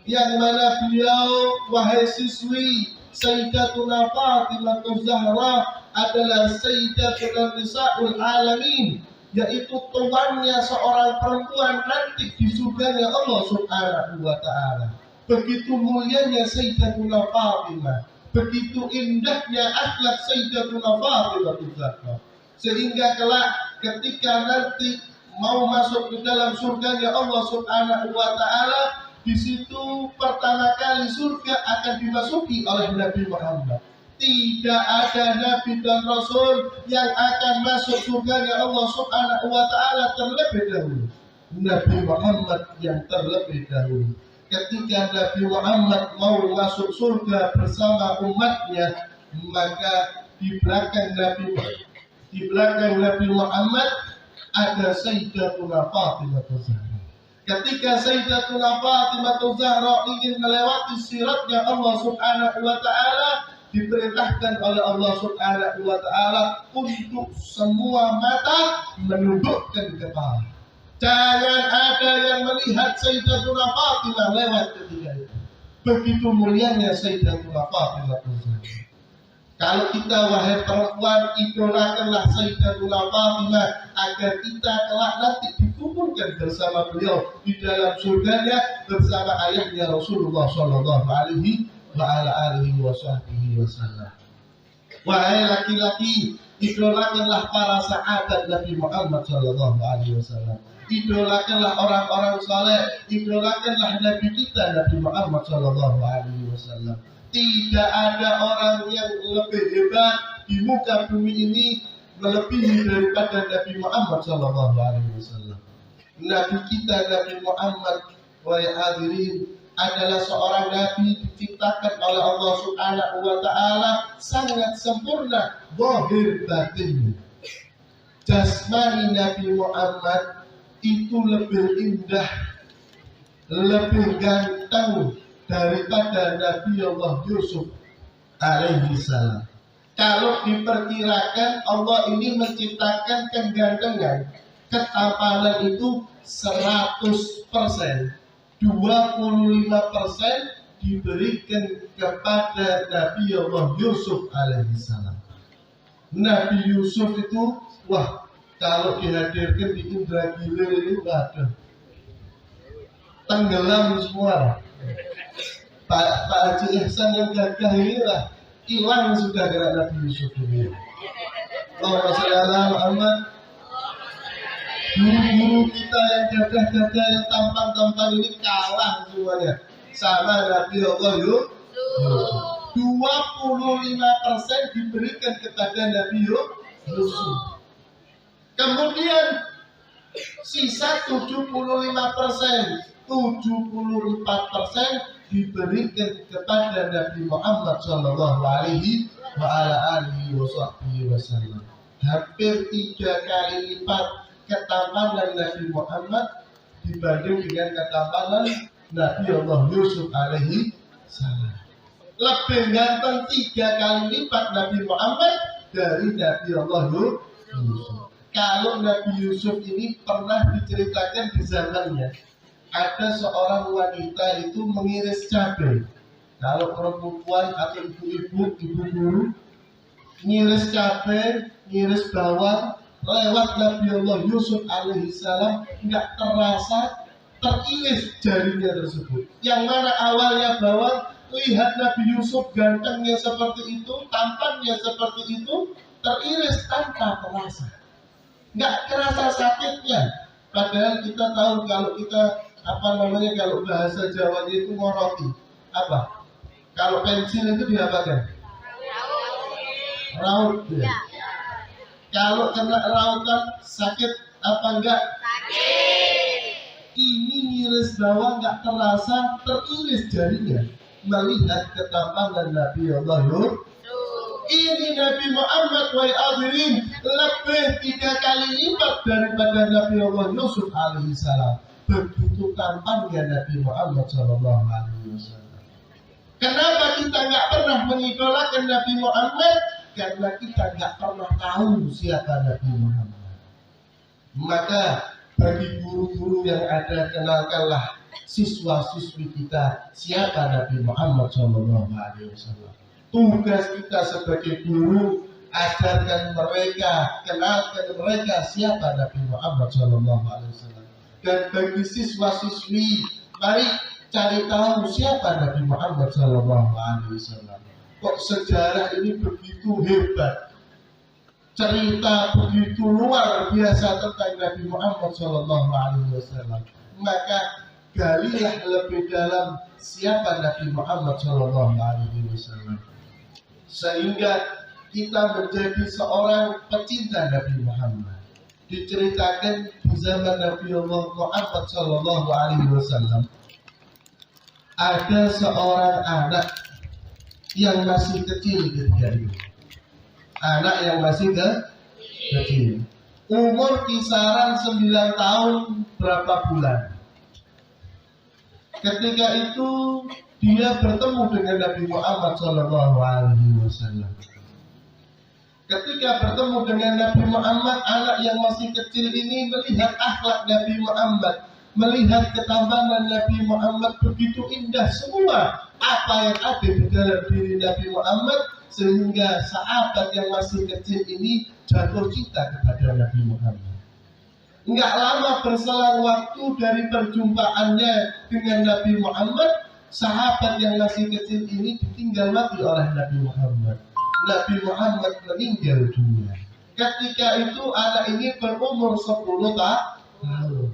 Yang mana beliau, wahai siswi, Sayyidatuna Fatimah Zahra adalah Sayyidatuna Nisa'ul Alamin, yaitu tuannya seorang perempuan nanti di surganya Allah Subhanahu wa Ta'ala. Begitu mulianya Sayyidatuna Fatimah, begitu indahnya akhlak Sayyidatuna Fatimah Zahra, sehingga kelak ketika nanti mau masuk ke dalam surganya Allah Subhanahu wa Ta'ala, di situ pertama kali surga akan dimasuki oleh Nabi Muhammad. Tidak ada Nabi dan Rasul yang akan masuk surganya Allah Subhanahu wa Ta'ala terlebih dahulu. Nabi Muhammad yang terlebih dahulu. Ketika Nabi Muhammad mau masuk surga bersama umatnya, maka di belakang Nabi Muhammad ada Sayyidatuna Fatimah Zahra. Ketika Sayyidatuna Fatimah Zahra ingin melewati siratnya Allah Subhanahu wa Ta'ala, diperintahkan oleh Allah Subhanahu wa Ta'ala untuk semua mata menundukkan kepala. Jangan ada yang melihat Sayyidatuna Fatimah lewat ketika itu. Begitu mulianya Sayyidatuna Fatimah Zahra. Kalau kita wahai perempuan, idolakanlah Sayyidatuna Fatimah agar kita kelak nanti dikumpulkan bersama beliau di dalam surganya bersama ayahnya Rasulullah Sallallahu Alaihi Wasallam. Wahai laki-laki, idolakanlah para sahabat Nabi Muhammad Sallallahu Alaihi Wasallam. Idolakanlah orang-orang saleh, idolakanlah Nabi kita Nabi Muhammad Sallallahu Alaihi Wasallam. Tidak ada orang yang lebih hebat di muka bumi ini melebihi daripada Nabi Muhammad Sallallahu Alaihi Wasallam. Nabi kita Nabi Muhammad, wahai hadirin, adalah seorang nabi diciptakan oleh Allah Subhanahu wa Ta'ala sangat sempurna zahir batinnya. Jasmani Nabi Muhammad itu lebih indah, lebih ganteng daripada Nabi Allah Yusuf alaihi salam. Kalau diperkirakan Allah ini menciptakan kegantengan, ketampanan itu 100%, 25% diberikan kepada Nabi Allah Yusuf alaihi salam. Nabi Yusuf itu, wah, kalau dihadirkan di Indragiri ini ada tenggelam semua. Pak Haji Ihsan yang gagah inilah hilang sudah gerak Nabi Yusuf ini. Allahumma sholli ala Muhammad. Guru-guru kita yang gagah-gagah yang tampan-tampan ini kalah semuanya sama Nabi Allah Yusuf. 25% diberikan kepada Nabi Yusuf. Kemudian sisa 75%, 74% diberikan kepada Nabi Muhammad Sallallahu Alaihi Wasallam. Hampir 3 kali lipat ketampanan Nabi Muhammad dibanding dengan ketampanan Nabi Allah Yusuf alaihi salam. Lebih ganteng 3 kali lipat Nabi Muhammad dari Nabi Allah Yusuf. Kalau Nabi Yusuf ini pernah diceritakan di zamannya, ada seorang wanita itu mengiris cabai Kalau perempuan atau ibu-ibu, ibu guru ngiris cabai, ngiris bawang lewat Nabi Allah Yusuf alaihi salam nggak terasa teriris jarinya tersebut. Yang mana awalnya bawang, lihat Nabi Yusuf gantengnya seperti itu, tampannya seperti itu, teriris tanpa terasa. Nggak terasa sakitnya. Padahal kita tahu kalau kita kalau bahasa Jawa itu ngoroti apa? Kalau pensil itu diapakan? Raut ya. Kalau kena rautan sakit apa enggak? Sakit. Ini ngiris bawang enggak terasa, teriris jarinya melihat ketampangan Nabi Allah Yusuf. Ini Nabi Muhammad wa hadirin lebih 3 kali lipat daripada Nabi Allah Yusuf alaihi salam. Begitu tampannya Nabi Muhammad sallallahu alaihi wasallam. Kenapa kita nggak pernah mengidolakan Nabi Muhammad? Karena kita nggak pernah tahu siapa Nabi Muhammad. Maka bagi guru-guru yang ada, kenalkanlah siswa-siswi kita siapa Nabi Muhammad SAW. Tugas kita sebagai guru, ajarkan mereka, kenalkan mereka siapa Nabi Muhammad SAW. Dan bagi siswa-siswi, mari cari tahu siapa Nabi Muhammad SAW. Kok sejarah ini begitu hebat, cerita begitu luar biasa tentang Nabi Muhammad SAW. Maka galilah lebih dalam siapa Nabi Muhammad SAW, sehingga kita menjadi seorang pecinta Nabi Muhammad. Diceritakan di zaman Nabi Allah Muhammad SAW, ada seorang anak yang masih kecil ketika itu. Anak yang masih kecil. Umur kisaran 9 tahun berapa bulan. Ketika itu dia bertemu dengan Nabi Muhammad SAW. Ketika bertemu dengan Nabi Muhammad, anak yang masih kecil ini melihat akhlak Nabi Muhammad, melihat ketampangan Nabi Muhammad begitu indah semua apa yang ada di dalam diri Nabi Muhammad, sehingga sahabat yang masih kecil ini jatuh cinta kepada Nabi Muhammad. Enggak lama berselang waktu dari perjumpaannya dengan Nabi Muhammad, sahabat yang masih kecil ini ditinggal mati oleh Nabi Muhammad. Nabi Muhammad meninggal dunia. Ketika itu anak ini berumur 10 tahun.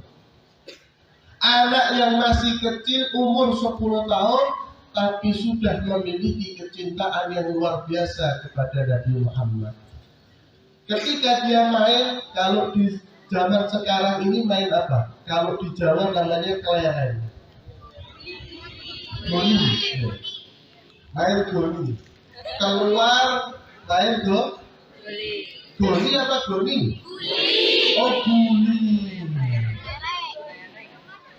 Anak yang masih kecil umur 10 tahun tapi sudah memiliki kecintaan yang luar biasa kepada Nabi Muhammad. Ketika dia main, kalau di zaman sekarang ini main apa? Kalau di Jawa namanya kelereng. Goni. Main goni. Keluar main goni apa goni? Oh guli.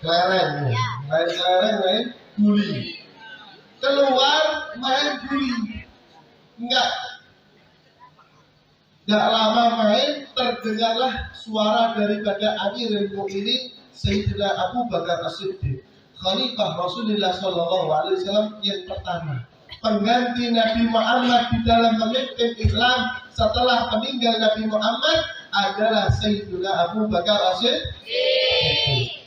Kelereng. Main kelereng, main guli. Keluar main guli. Enggak lama main, terdengarlah suara daripada Amirul Mukminin Sayyidina Abu Bakar As-Siddiq, Khalifah Rasulullah SAW yang pertama, pengganti Nabi Muhammad di dalam memimpin Islam setelah meninggal Nabi Muhammad adalah Sayyidina Abu Bakar As-Siddiq.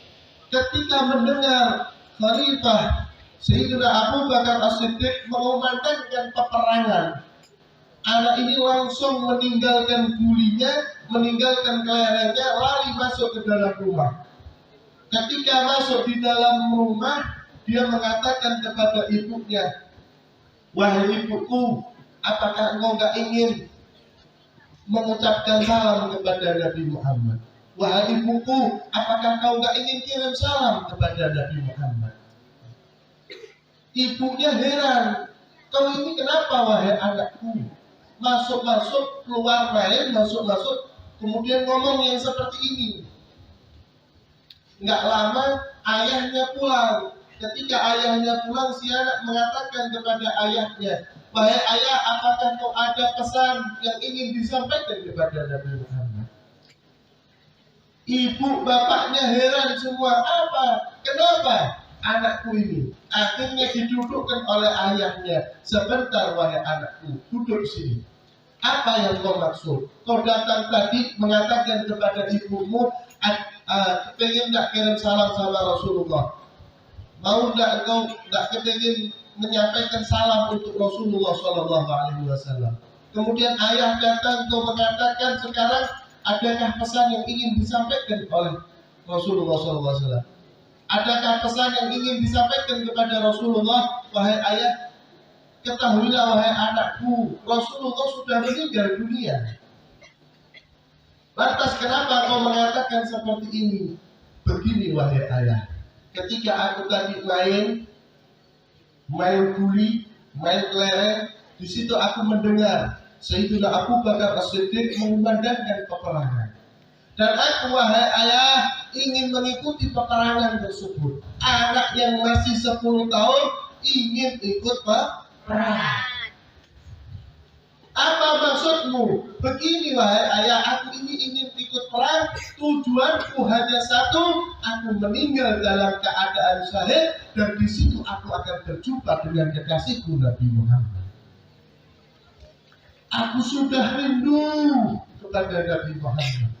Ketika mendengar Khalifah Sayyidina Abu Bakar As-Siddiq mengumandangkan peperangan, anak ini langsung meninggalkan gulinya, meninggalkan kelerengnya, lari masuk ke dalam rumah. Ketika masuk di dalam rumah, dia mengatakan kepada ibunya, "Wahai ibuku, apakah engkau gak ingin mengucapkan salam kepada Nabi Muhammad? Wahai ibuku, apakah kau gak ingin kirim salam kepada Nabi Muhammad?" Ibunya heran, "Kau ini kenapa wahai anakku? Masuk-masuk, keluar main, masuk-masuk, kemudian ngomong yang seperti ini." Nggak lama ayahnya pulang. Ketika ayahnya pulang, si anak mengatakan kepada ayahnya, "Wahai ayah, apakah kau ada pesan yang ingin disampaikan kepada Nabi Muhammad?" Ibu bapaknya heran semua. Apa? Kenapa? anakku ini akhirnya didudukkan oleh ayahnya. Sebentar wahai anakku, duduk sini. Apa yang kau maksud? Kau datang tadi mengatakan kepada ibumu, pengen nggak kirim salam sama Rasulullah? Mau nggak engkau nggak kepengen menyampaikan salam untuk Rasulullah Shallallahu Alaihi Wasallam? Kemudian ayah datang kau mengatakan sekarang adakah pesan yang ingin disampaikan oleh Rasulullah Shallallahu Alaihi Wasallam? Adakah pesan yang ingin disampaikan kepada Rasulullah? Wahai ayah, ketahuilah wahai anakku, Rasulullah sudah meninggal dunia. Lantas kenapa kau mengatakan seperti ini? Begini wahai ayah, ketika aku tadi main guli, main kelereng, di situ aku mendengar Sayyidina Abu Bakar As-Siddiq mengumandangkan peperangan. Dan aku wahai ayah ingin mengikuti peperangan tersebut. Anak yang masih 10 tahun ingin ikut perang. Apa maksudmu? Begini wahai ayah, aku ini ingin ikut perang. Tujuanku hanya satu, aku meninggal dalam keadaan syahid, dan di situ aku akan berjumpa dengan kekasihku Nabi Muhammad. Aku sudah rindu kepada Nabi Muhammad.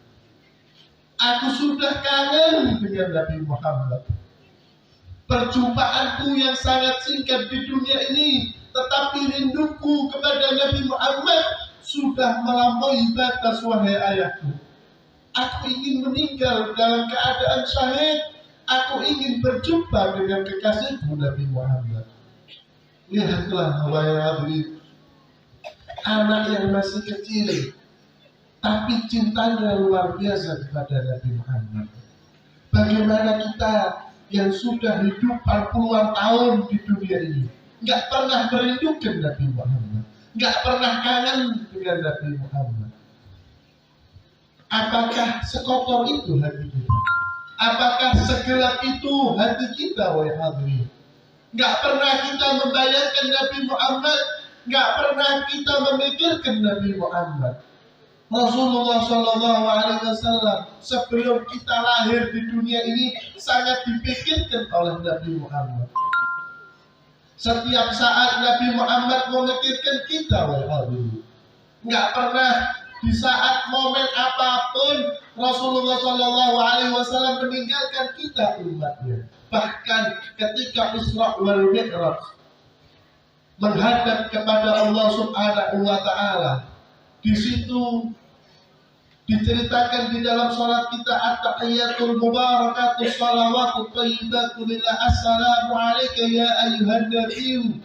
Aku sudah kangen dengan Nabi Muhammad. Perjumpaanku yang sangat singkat di dunia ini, tetapi rinduku kepada Nabi Muhammad sudah melampaui batas wahai ayahku. Aku ingin meninggal dalam keadaan syahid. Aku ingin berjumpa dengan kekasihku Nabi Muhammad. Lihatlah wahai hadirin, anak yang masih kecil, tapi cintanya luar biasa kepada Nabi Muhammad. Bagaimana kita yang sudah hidup puluhan tahun di dunia ini, nggak pernah merindukan Nabi Muhammad, nggak pernah kangen dengan Nabi Muhammad. Apakah sekotor itu hati kita? Apakah segelap itu hati kita, wahai hadirin? Nggak pernah kita membayangkan Nabi Muhammad, nggak pernah kita memikirkan Nabi Muhammad. Rasulullah Shallallahu Alaihi Wasallam sebelum kita lahir di dunia ini sangat dipikirkan oleh Nabi Muhammad. Setiap saat Nabi Muhammad memikirkan kita, wahai. Nggak pernah di saat momen apapun Rasulullah Shallallahu Alaihi Wasallam meninggalkan kita umatnya. Bahkan ketika Isra wal Mi'raj menghadap kepada Allah Subhanahu wa Ta'ala, di situ diceritakan di dalam salat kita, at-tahiyatul mubarakatus salawatut thayyibatu lillah, assalamu alayka ya ayyuhan nabiyyu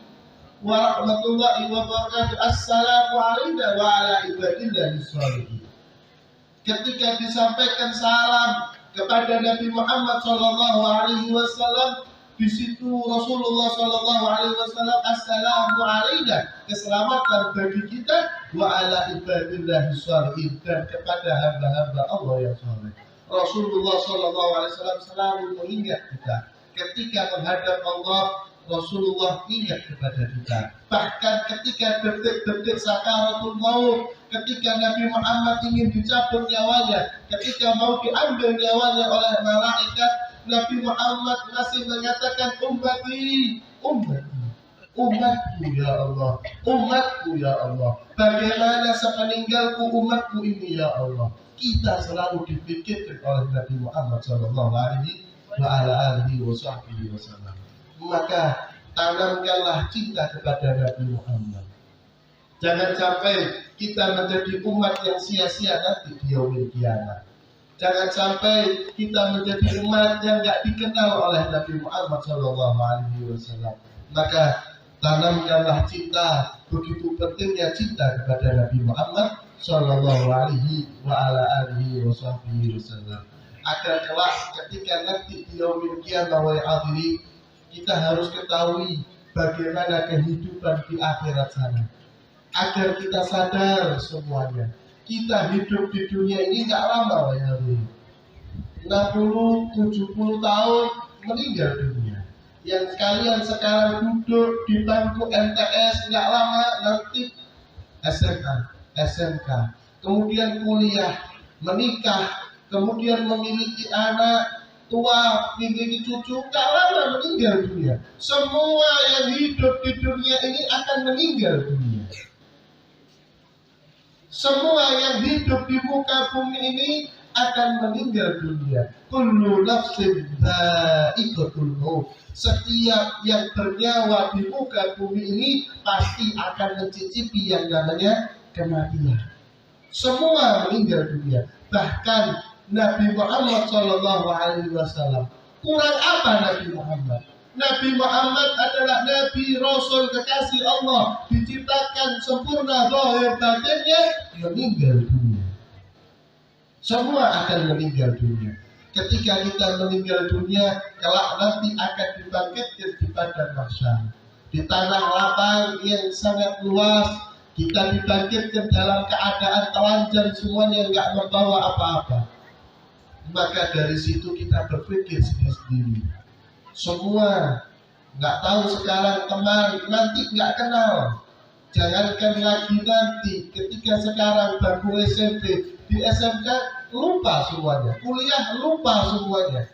wa rahmatullahi wa barakatuh, assalamu alayna wa ala ibadillahis shalihin. Ketika disampaikan salam kepada Nabi Muhammad sallallahu alaihi wasallam, di situ Rasulullah Shallallahu Alaihi Wasallam, assalamu alayna, keselamatan bagi kita, wa ala ibadillah sholihin, dan kepada hamba-hamba Allah yang saleh. Rasulullah Shallallahu Alaihi Wasallam selalu mengingat kita ketika menghadap Allah. Rasulullah ingat kepada kita. Bahkan ketika detik-detik sakaratul maut, ketika Nabi Muhammad ingin dicabut nyawanya, ketika mau diambil nyawanya oleh malaikat, Nabi Muhammad masih mengatakan, ummati, ummati, umatku ya Allah, umatku ya Allah. Bagaimana sepeninggalku umatku ini ya Allah. Kita selalu dipikirkan oleh Nabi Muhammad Sallallahu Alaihi Wasallam. Maka tanamkanlah cinta kepada Nabi Muhammad. Jangan sampai kita menjadi umat yang sia-sia nanti di yaumil qiyamah. Jangan sampai kita menjadi umat yang tidak dikenal oleh Nabi Muhammad SAW. Maka tanamkanlah cinta. Begitu pentingnya cinta kepada Nabi Muhammad SAW. Agar kelak ketika nanti di yaumil qiyamah wal hadirin, kita harus ketahui bagaimana kehidupan di akhirat sana. Agar kita sadar semuanya, kita hidup di dunia ini nggak lama, ya, 60-70 tahun meninggal dunia. Yang kalian sekarang duduk di bangku MTS nggak lama nanti SMK, kemudian kuliah, menikah, kemudian memiliki anak, tua, gigi cucu, tak lama meninggal dunia. Semua yang hidup di dunia ini akan meninggal dunia. Semua yang hidup di muka bumi ini akan meninggal dunia. Kullu nafsin dha'iqatul maut. Setiap yang bernyawa di muka bumi ini pasti akan mencicipi yang namanya kematian. Semua meninggal dunia. Bahkan Nabi Muhammad SAW. Kurang apa Nabi Muhammad? Nabi Muhammad adalah Nabi Rasul kekasih Allah, diciptakan sempurna zahir batinnya, meninggal dunia. Semua akan meninggal dunia. Ketika kita meninggal dunia, kelak nanti akan dibangkitkan di padang mahsyar. Di tanah lapang yang sangat luas, kita dibangkitkan dalam keadaan telanjang, semuanya nggak membawa apa-apa. Maka dari situ kita berpikir sendiri-sendiri. Semua nggak tahu sekarang, teman nanti nggak kenal. Jangankan lagi nanti, ketika sekarang bangku SMP, di SMK lupa semuanya, kuliah lupa semuanya.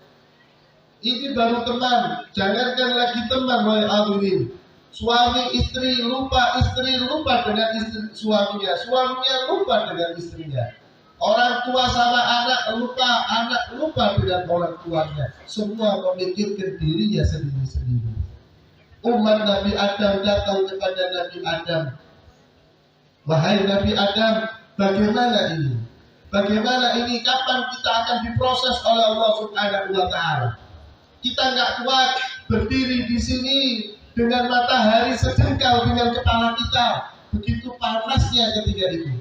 Ini baru teman, jangankan lagi teman, wahai hadirin. Suami istri lupa dengan istri suaminya, suaminya lupa dengan istrinya. Orang tua sama anak lupa dengan orang tuanya. Semua memikirkan dirinya sendiri-sendiri. Umat Nabi Adam datang kepada Nabi Adam. Wahai Nabi Adam, bagaimana ini? Bagaimana ini? Kapan kita akan diproses oleh Allah Subhanahu wa Ta'ala? Kita nggak kuat berdiri di sini dengan matahari sejengkal dengan kepala kita. Begitu panasnya ketika itu.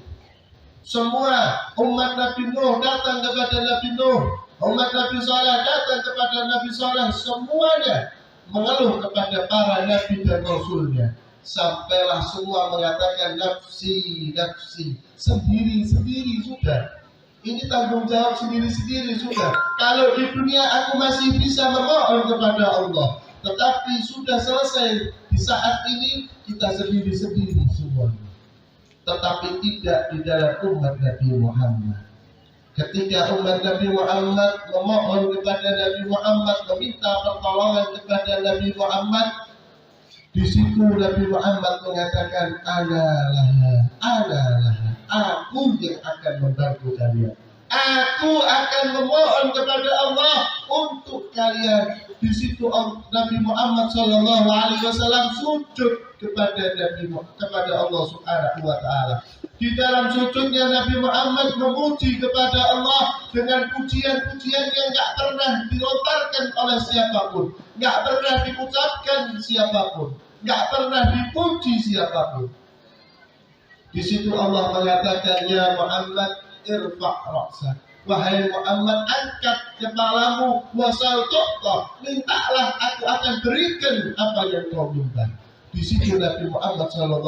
Semua umat Nabi Nuh datang kepada Nabi Nuh, umat Nabi Saleh datang kepada Nabi Saleh, semuanya mengeluh kepada para nabi dan rasulnya. Sampailah semua mengatakan nafsi, nafsi, sendiri-sendiri sudah. Ini tanggung jawab sendiri-sendiri sudah. Kalau di dunia aku masih bisa memohon kepada Allah, tetapi sudah selesai. Di saat ini kita sendiri-sendiri semuanya. Tetapi tidak di dalam umat Nabi Muhammad. Ketika umat Nabi Muhammad memohon kepada Nabi Muhammad, meminta pertolongan kepada Nabi Muhammad, di situ Nabi Muhammad mengatakan, Ana laha, aku yang akan membantu kalian. Aku akan memohon kepada Allah untuk kalian. Di situ Nabi Muhammad SAW sujud kepada Allah Subhanahu wa Ta'ala. Di dalam sujudnya Nabi Muhammad memuji kepada Allah dengan pujian-pujian yang nggak pernah dilontarkan oleh siapapun, nggak pernah diucapkan siapapun, nggak pernah dipuji siapapun. Di situ Allah mengatakan, Ya Muhammad, irfa' ra'sak. Wahai Muhammad, angkat kepalamu, wasal tu'ta, mintalah, aku akan berikan apa yang kau minta. Di situ Nabi Muhammad SAW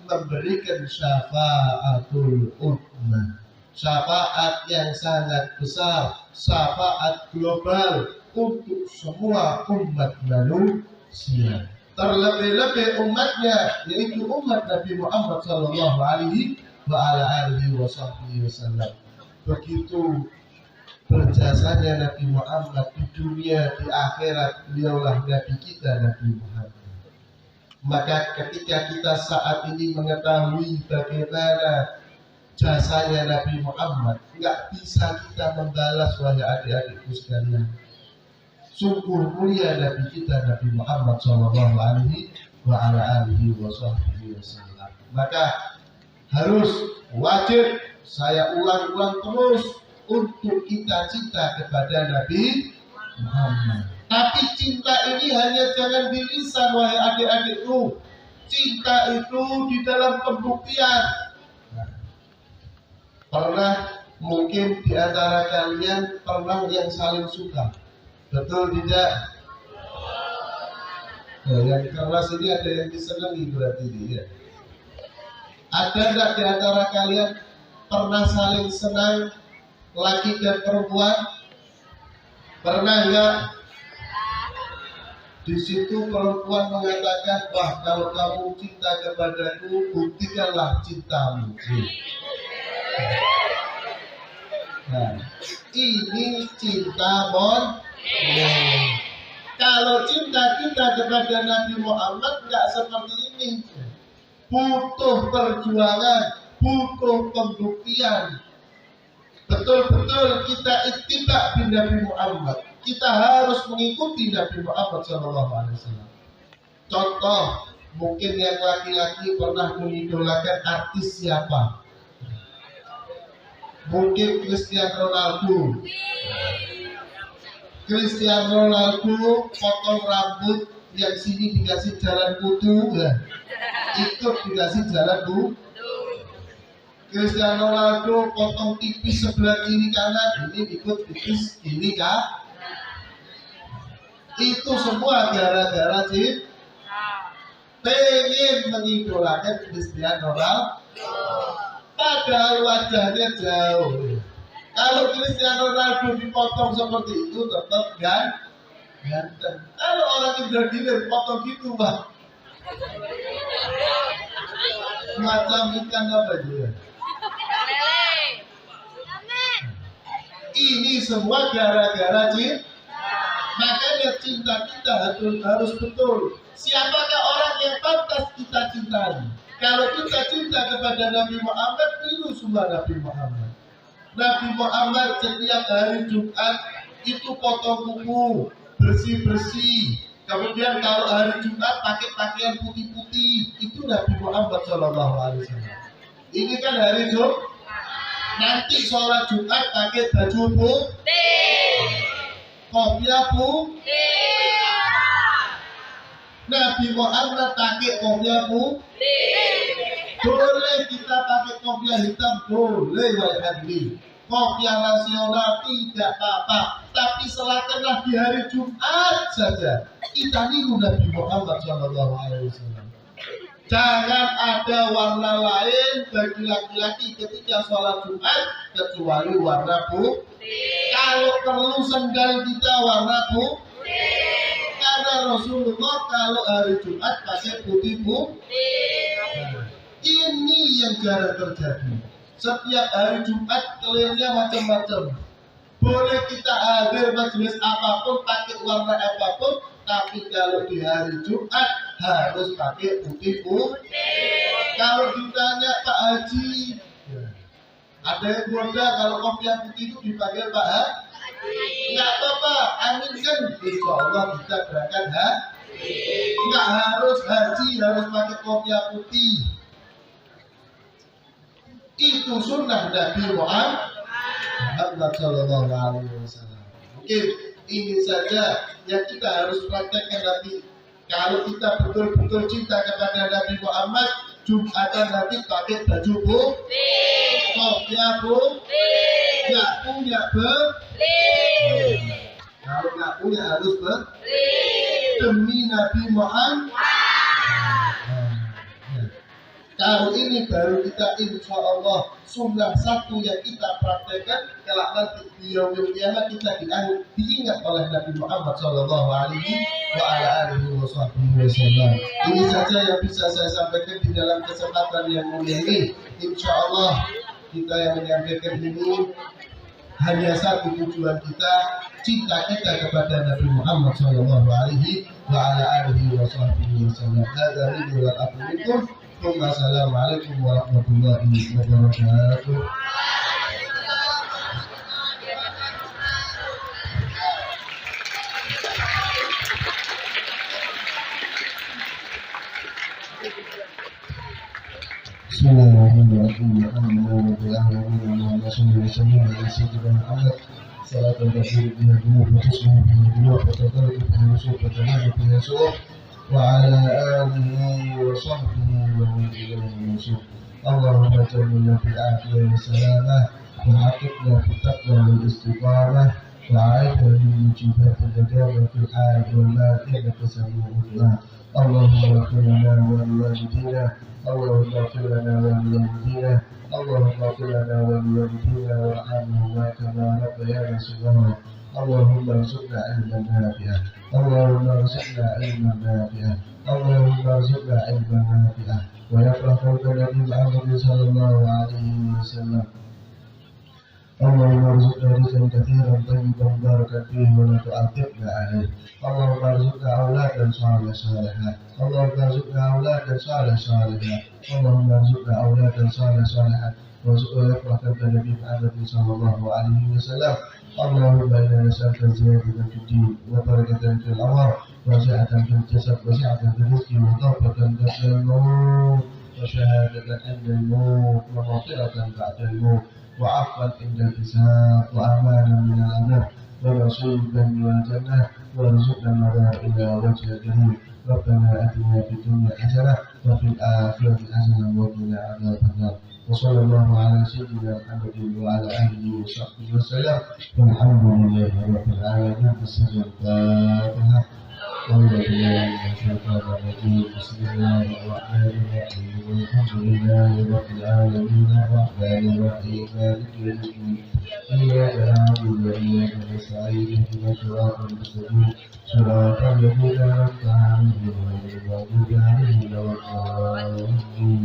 memberikan syafaatul ummah, syafaat yang sangat besar, syafaat global untuk semua umat manusia. Terlebih-lebih umatnya, yaitu umat Nabi Muhammad SAW. Begitu berjasanya Nabi Muhammad di dunia, di akhirat, beliaulah Nabi kita, Nabi Muhammad. Maka ketika kita saat ini mengetahui bagaimana jasanya Nabi Muhammad, nggak bisa kita membalas, wahai adik-adikku sekalian. Sungguh mulia Nabi kita, Nabi Muhammad SAW. Maka harus, wajib, saya ulang-ulang terus untuk kita cinta kepada Nabi Muhammad. Tapi cinta ini hanya jangan di lisan, wahai adik-adikku. Cinta itu di dalam pembuktian. Pernah mungkin di antara kalian pernah yang saling suka, betul tidak? Yang keras ini ada yang disenangi berarti dia. Ada enggak di antara kalian pernah saling senang, laki dan perempuan? Pernah enggak? Di situ perempuan mengatakan, wah, kalau kamu cinta kepadaku, buktikanlah cintamu. Nah, ini cinta Kalau cinta kita kepada Nabi Muhammad nggak seperti ini. Butuh perjuangan, butuh pembuktian. Betul-betul kita ittiba bin Nabi Muhammad. Kita harus mengikuti Nabi Muhammad SAW. Contoh, mungkin yang laki-laki pernah mengidolakan artis siapa? Mungkin Cristiano Ronaldo. Cristiano Ronaldo potong rambut, yang sini dikasih jalan kutu, ya. Ikut dikasih jalan kutu. Cristiano Ronaldo potong tipis sebelah kiri kanan, ini ikut tipis kiri kan? Itu semua gara-gara pengen mengidolakan Cristiano Ronaldo. Padahal wajahnya jauh. Kalau Cristiano Ronaldo dipotong seperti itu tetap ganteng. Kalau orang Indragiri potong gitu, Pak, macam ikan apa dia? Ini semua gara-gara cinta. Makanya cinta kita harus betul. Siapakah orang yang pantas kita cintai? Kalau kita cinta kepada Nabi Muhammad, itu semua Nabi Muhammad. Nabi Muhammad setiap hari Jumat itu potong kuku, bersih-bersih. Kemudian kalau hari Jumat pakai pakaian putih-putih, itu Nabi Muhammad SAW. Ini kan hari Jumat. Nanti sholat Jumat pakai baju putih, kopiah putih. Nabi Muhammad pakai kopiah putih. Boleh kita pakai kopiah hitam, boleh wajib. Kopiah nasional tidak apa-apa, tapi selakanlah di hari Jumat saja. Kita niru Nabi Muhammad SAW. Jangan ada warna lain bagi laki-laki ketika sholat Jumat kecuali warna putih. Kalau perlu sendal kita warna putih. Karena Rasulullah kalau hari Jumat pakai putih. Ini yang jarang terjadi. Setiap hari Jumat kelirnya macam-macam. Boleh kita hadir majelis apapun, pakai warna apapun, tapi kalau di hari Jumat harus pakai putih. Kalau ditanya Pak Haji, ada yang goda kalau kopiah putih itu dipakai Pak Haji? Enggak apa-apa, aminkan. Insya Allah kita berangkat haji. Enggak harus haji, harus pakai kopiah putih. Itu sunnah Nabi Muhammad Sallallahu Alaihi Wasallam. Mungkin ini saja yang kita harus praktekkan nanti. Kalau kita betul-betul cinta kepada Nabi Muhammad, Jumatan nanti pakai baju putih, kopiah putih, nggak punya beli. Kalau nggak punya harus beli demi Nabi Muhammad. Kalau ini baru kita insya Allah sunnah satu yang kita praktekkan. Kalau nanti di yaumul qiyamah kita diingat oleh Nabi Muhammad Sallallahu Alaihi Wasallam. Ini saja yang bisa saya sampaikan di dalam kesempatan yang mulia ini. Insya Allah kita yang menyampaikan ini hanya satu tujuan kita, cinta kita kepada Nabi Muhammad Sallallahu Alaihi Wasallam. Assalamualaikum warahmatullahi wabarakatuh. Bismillahirrahmanirrahim. وعلى آله وصحبه ومن إليه المصير. اللهم اجعلنا في العافية والسلامة وعاقبنا في التقوى والاستقامة وعافنا من مجيبات الندامة في الحال والمال إنك سميع الدعاء. اللهم اغفر لنا ولوالدينا اللهم اغفر لنا ولوالدينا اللهم اغفر لنا ولوالدينا وارحمهما كما ربيانا صغارا. اللهم ارزقنا علما نافعا اللهم ارزقنا علما نافعا اللهم ارزقنا علما نافعا ويفرح قول النبي محمد صلى الله عليه وسلم. اللهم ارزقنا رزقا كثيرا طيبا مباركا فيه ولا تعذبنا عليه. اللهم ارزقنا اولادا صالحا. اللهم ارزقنا اولادا صالحا. اللهم ارزقنا اولادا صالحا وارزقنا رحمة بالنبي محمد صلى الله عليه وسلم. اللهم انا نسالك زيادة في الدين وبركة في الامر وسعة في الجسد وسعة في الرزق وضربة قبل الموت وشهادة عند الموت ومغفرة بعد الموت وعفوا عند الحساب وأمانا من العذاب ونصيبا من الجنة وارزقنا النظر إلى وجه الكريم. ربنا آتنا في الدنيا حسنة وفي الآخرة حسنة وقنا عذاب النار. وصلى الله على سيدنا محمد وعلى آله وصحبه وسلم والحمد لله رب العالمين. بسم الفاتحة. أعوذ بالله من الشيطان الرجيم. بسم الله الرحمن الرحيم. الحمد لله رب العالمين الرحمن الرحيم مالك يوم الدين. إياك نعبد وإياك نستعين اهدنا الصراط المستقيم صراط الذين أنعمت عليهم غير المغضوب عليهم ولا الضالين.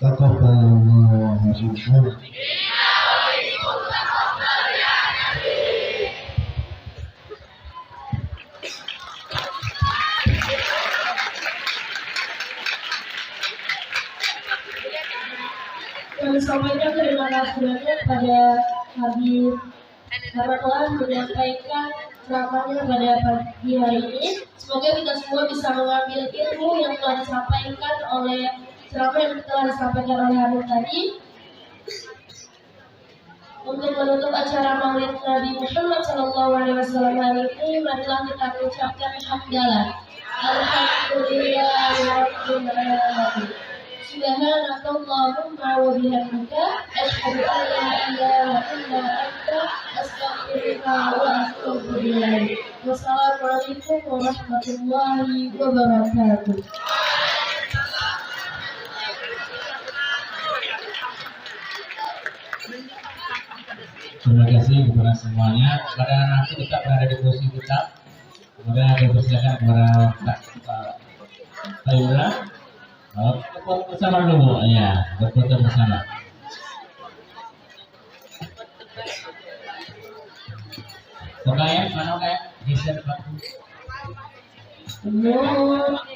تقبل الله منا. Kami sampaikan terima kasih banyak kepada Habib karena telah menyampaikan ceramahnya pada pagi hari ini. Semoga kita semua bisa mengambil ilmu yang telah disampaikan oleh ceramah yang telah disampaikan oleh Habib tadi. Untuk menutup acara Maulid Nabi Muhammad SAW hari ini, marilah kita mengucapkan hamdalah. Alhamdulillahirabbil alamin. Subhanakallahumma wa bihamdika asyhadu an la ilaha illa anta astaghfiruka wa atubu ilaik. Wassalamualaikum warahmatullahi wabarakatuh. Terima kasih kepada semuanya. Pada nanti tetap berada di posisi tetap. Kemudian dipersilakan kepada Pak Yura. Berfoto bersama dulu, ya, berfoto bersama. Oke ya, mana oke? Geser Pak. Bismillah.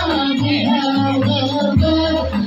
Terima kasih.